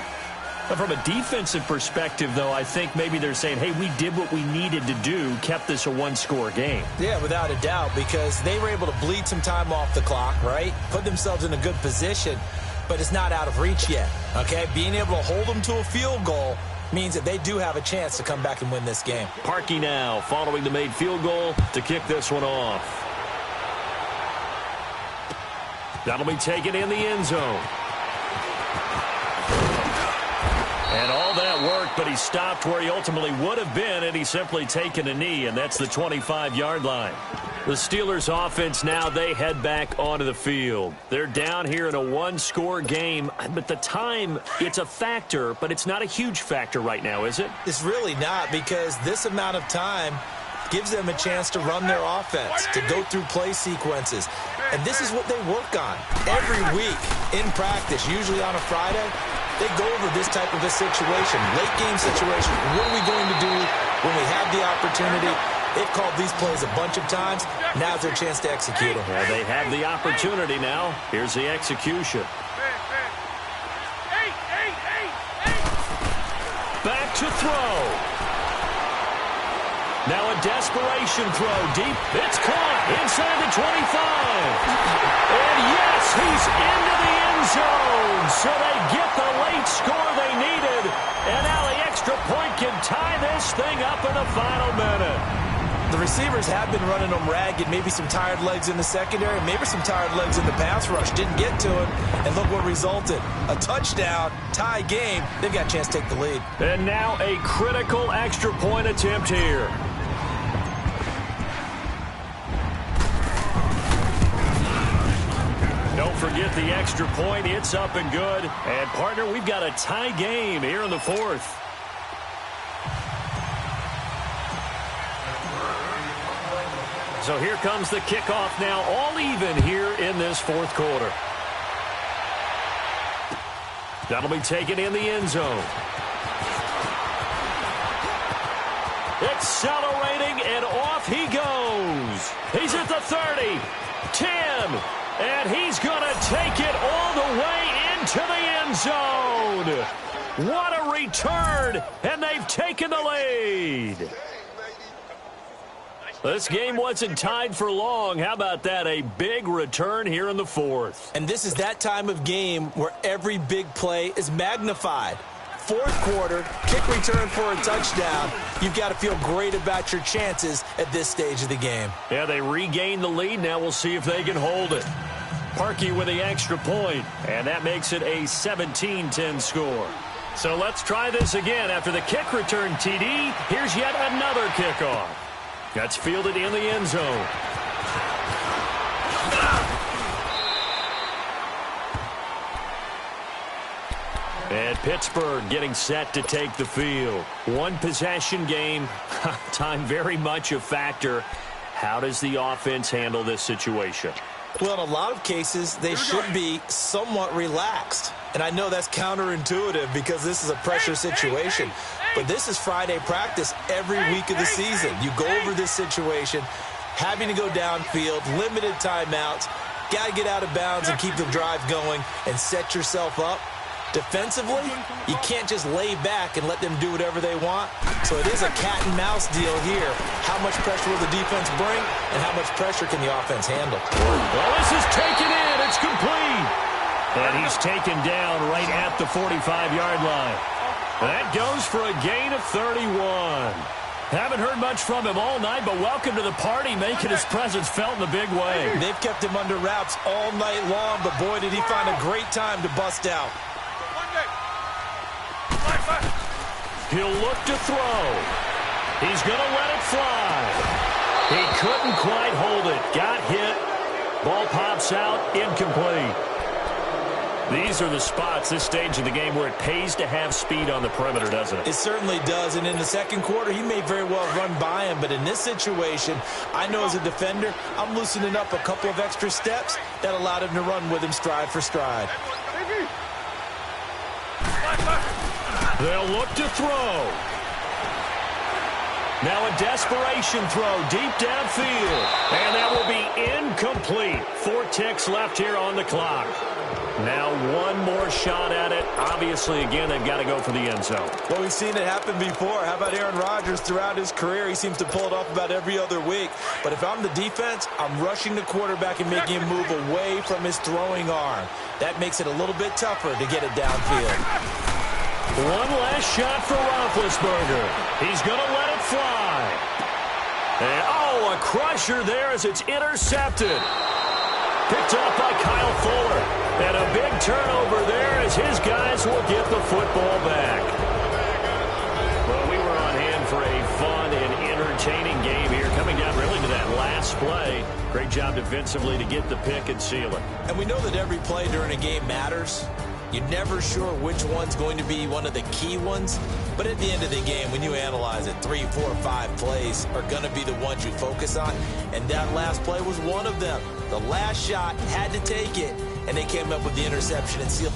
From a defensive perspective, though, I think maybe they're saying, hey, we did what we needed to do, kept this a 1-score game. Yeah, without a doubt, because they were able to bleed some time off the clock, right? Put themselves in a good position, but it's not out of reach yet, okay? Being able to hold them to a field goal means that they do have a chance to come back and win this game. Parkey now following the made field goal to kick this one off. That'll be taken in the end zone. And all that work, but he stopped where he ultimately would have been, and he's simply taken a knee, and that's the 25-yard line. The Steelers' offense now, they head back onto the field. They're down here in a 1-score game, but the time, it's a factor, but it's not a huge factor right now, is it? It's really not, because this amount of time gives them a chance to run their offense, to go through play sequences. And this is what they work on every week in practice, usually on a Friday. They go over this type of a situation, late game situation. What are we going to do when we have the opportunity? They've called these plays a bunch of times. Now's their chance to execute them. Yeah, they have the opportunity now. Here's the execution. Back to throw. Now a desperation throw deep. It's caught inside the 25. And yes, he's into the end zone. So they get the late score they needed. And now the extra point can tie this thing up in the final minute. The receivers have been running them ragged. Maybe some tired legs in the secondary. Maybe some tired legs in the pass rush. Didn't get to him. And look what resulted. A touchdown, tie game. They've got a chance to take the lead. And now a critical extra point attempt here. Don't forget the extra point. It's up and good. And, partner, we've got a tie game here in the 4th. So here comes the kickoff now, all even here in this 4th quarter. That'll be taken in the end zone. Accelerating, and off he goes. He's at the 30, 10, and he's going to take it all the way into the end zone. What a return, and they've taken the lead. This game wasn't tied for long. How about that? A big return here in the 4th. And this is that time of game where every big play is magnified. 4th quarter, kick return for a touchdown. You've got to feel great about your chances at this stage of the game. Yeah, they regained the lead. Now we'll see if they can hold it. Parkey with the extra point, and that makes it a 17-10 score. So let's try this again. After the kick return, TD, here's yet another kickoff. That's fielded in the end zone. And Pittsburgh getting set to take the field. One possession game. Time very much a factor. How does the offense handle this situation? Well, in a lot of cases, they should be somewhat relaxed. And I know that's counterintuitive because this is a pressure situation. But this is Friday practice every week of the season. You go over this situation, having to go downfield, limited timeouts, got to get out of bounds and keep the drive going and set yourself up. Defensively, you can't just lay back and let them do whatever they want. So it is a cat and mouse deal here. How much pressure will the defense bring and how much pressure can the offense handle? Well, this is taken in. It's complete. And he's taken down right at the 45-yard line. That goes for a gain of 31. Haven't heard much from him all night, but welcome to the party, making his presence felt in a big way. They've kept him under wraps all night long, but boy, did he find a great time to bust out. He'll look to throw. He's going to let it fly. He couldn't quite hold it. Got hit. Ball pops out. Incomplete. These are the spots, this stage of the game, where it pays to have speed on the perimeter, doesn't it? It certainly does, and in the second quarter, he may very well run by him, but in this situation, I know as a defender, I'm loosening up a couple of extra steps that allowed him to run with him stride for stride. They'll look to throw. Now a desperation throw deep downfield, and that will be incomplete. 4 ticks left here on the clock. Now one more shot at it. Obviously, again, they've got to go for the end zone. Well, we've seen it happen before. How about Aaron Rodgers throughout his career? He seems to pull it off about every other week. But if I'm the defense, I'm rushing the quarterback and making him move away from his throwing arm. That makes it a little bit tougher to get it downfield. One last shot for Roethlisberger. He's going to let it fly. And, a crusher there as it's intercepted. Picked up by Kyle Fuller. And a big turnover there as his guys will get the football back. Well, we were on hand for a fun and entertaining game here, coming down really to that last play. Great job defensively to get the pick and seal it. And we know that every play during a game matters. You're never sure which one's going to be one of the key ones. But at the end of the game, when you analyze it, 3, 4, 5 plays are going to be the ones you focus on. And that last play was one of them. The last shot, had to take it, and they came up with the interception and sealed.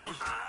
Go.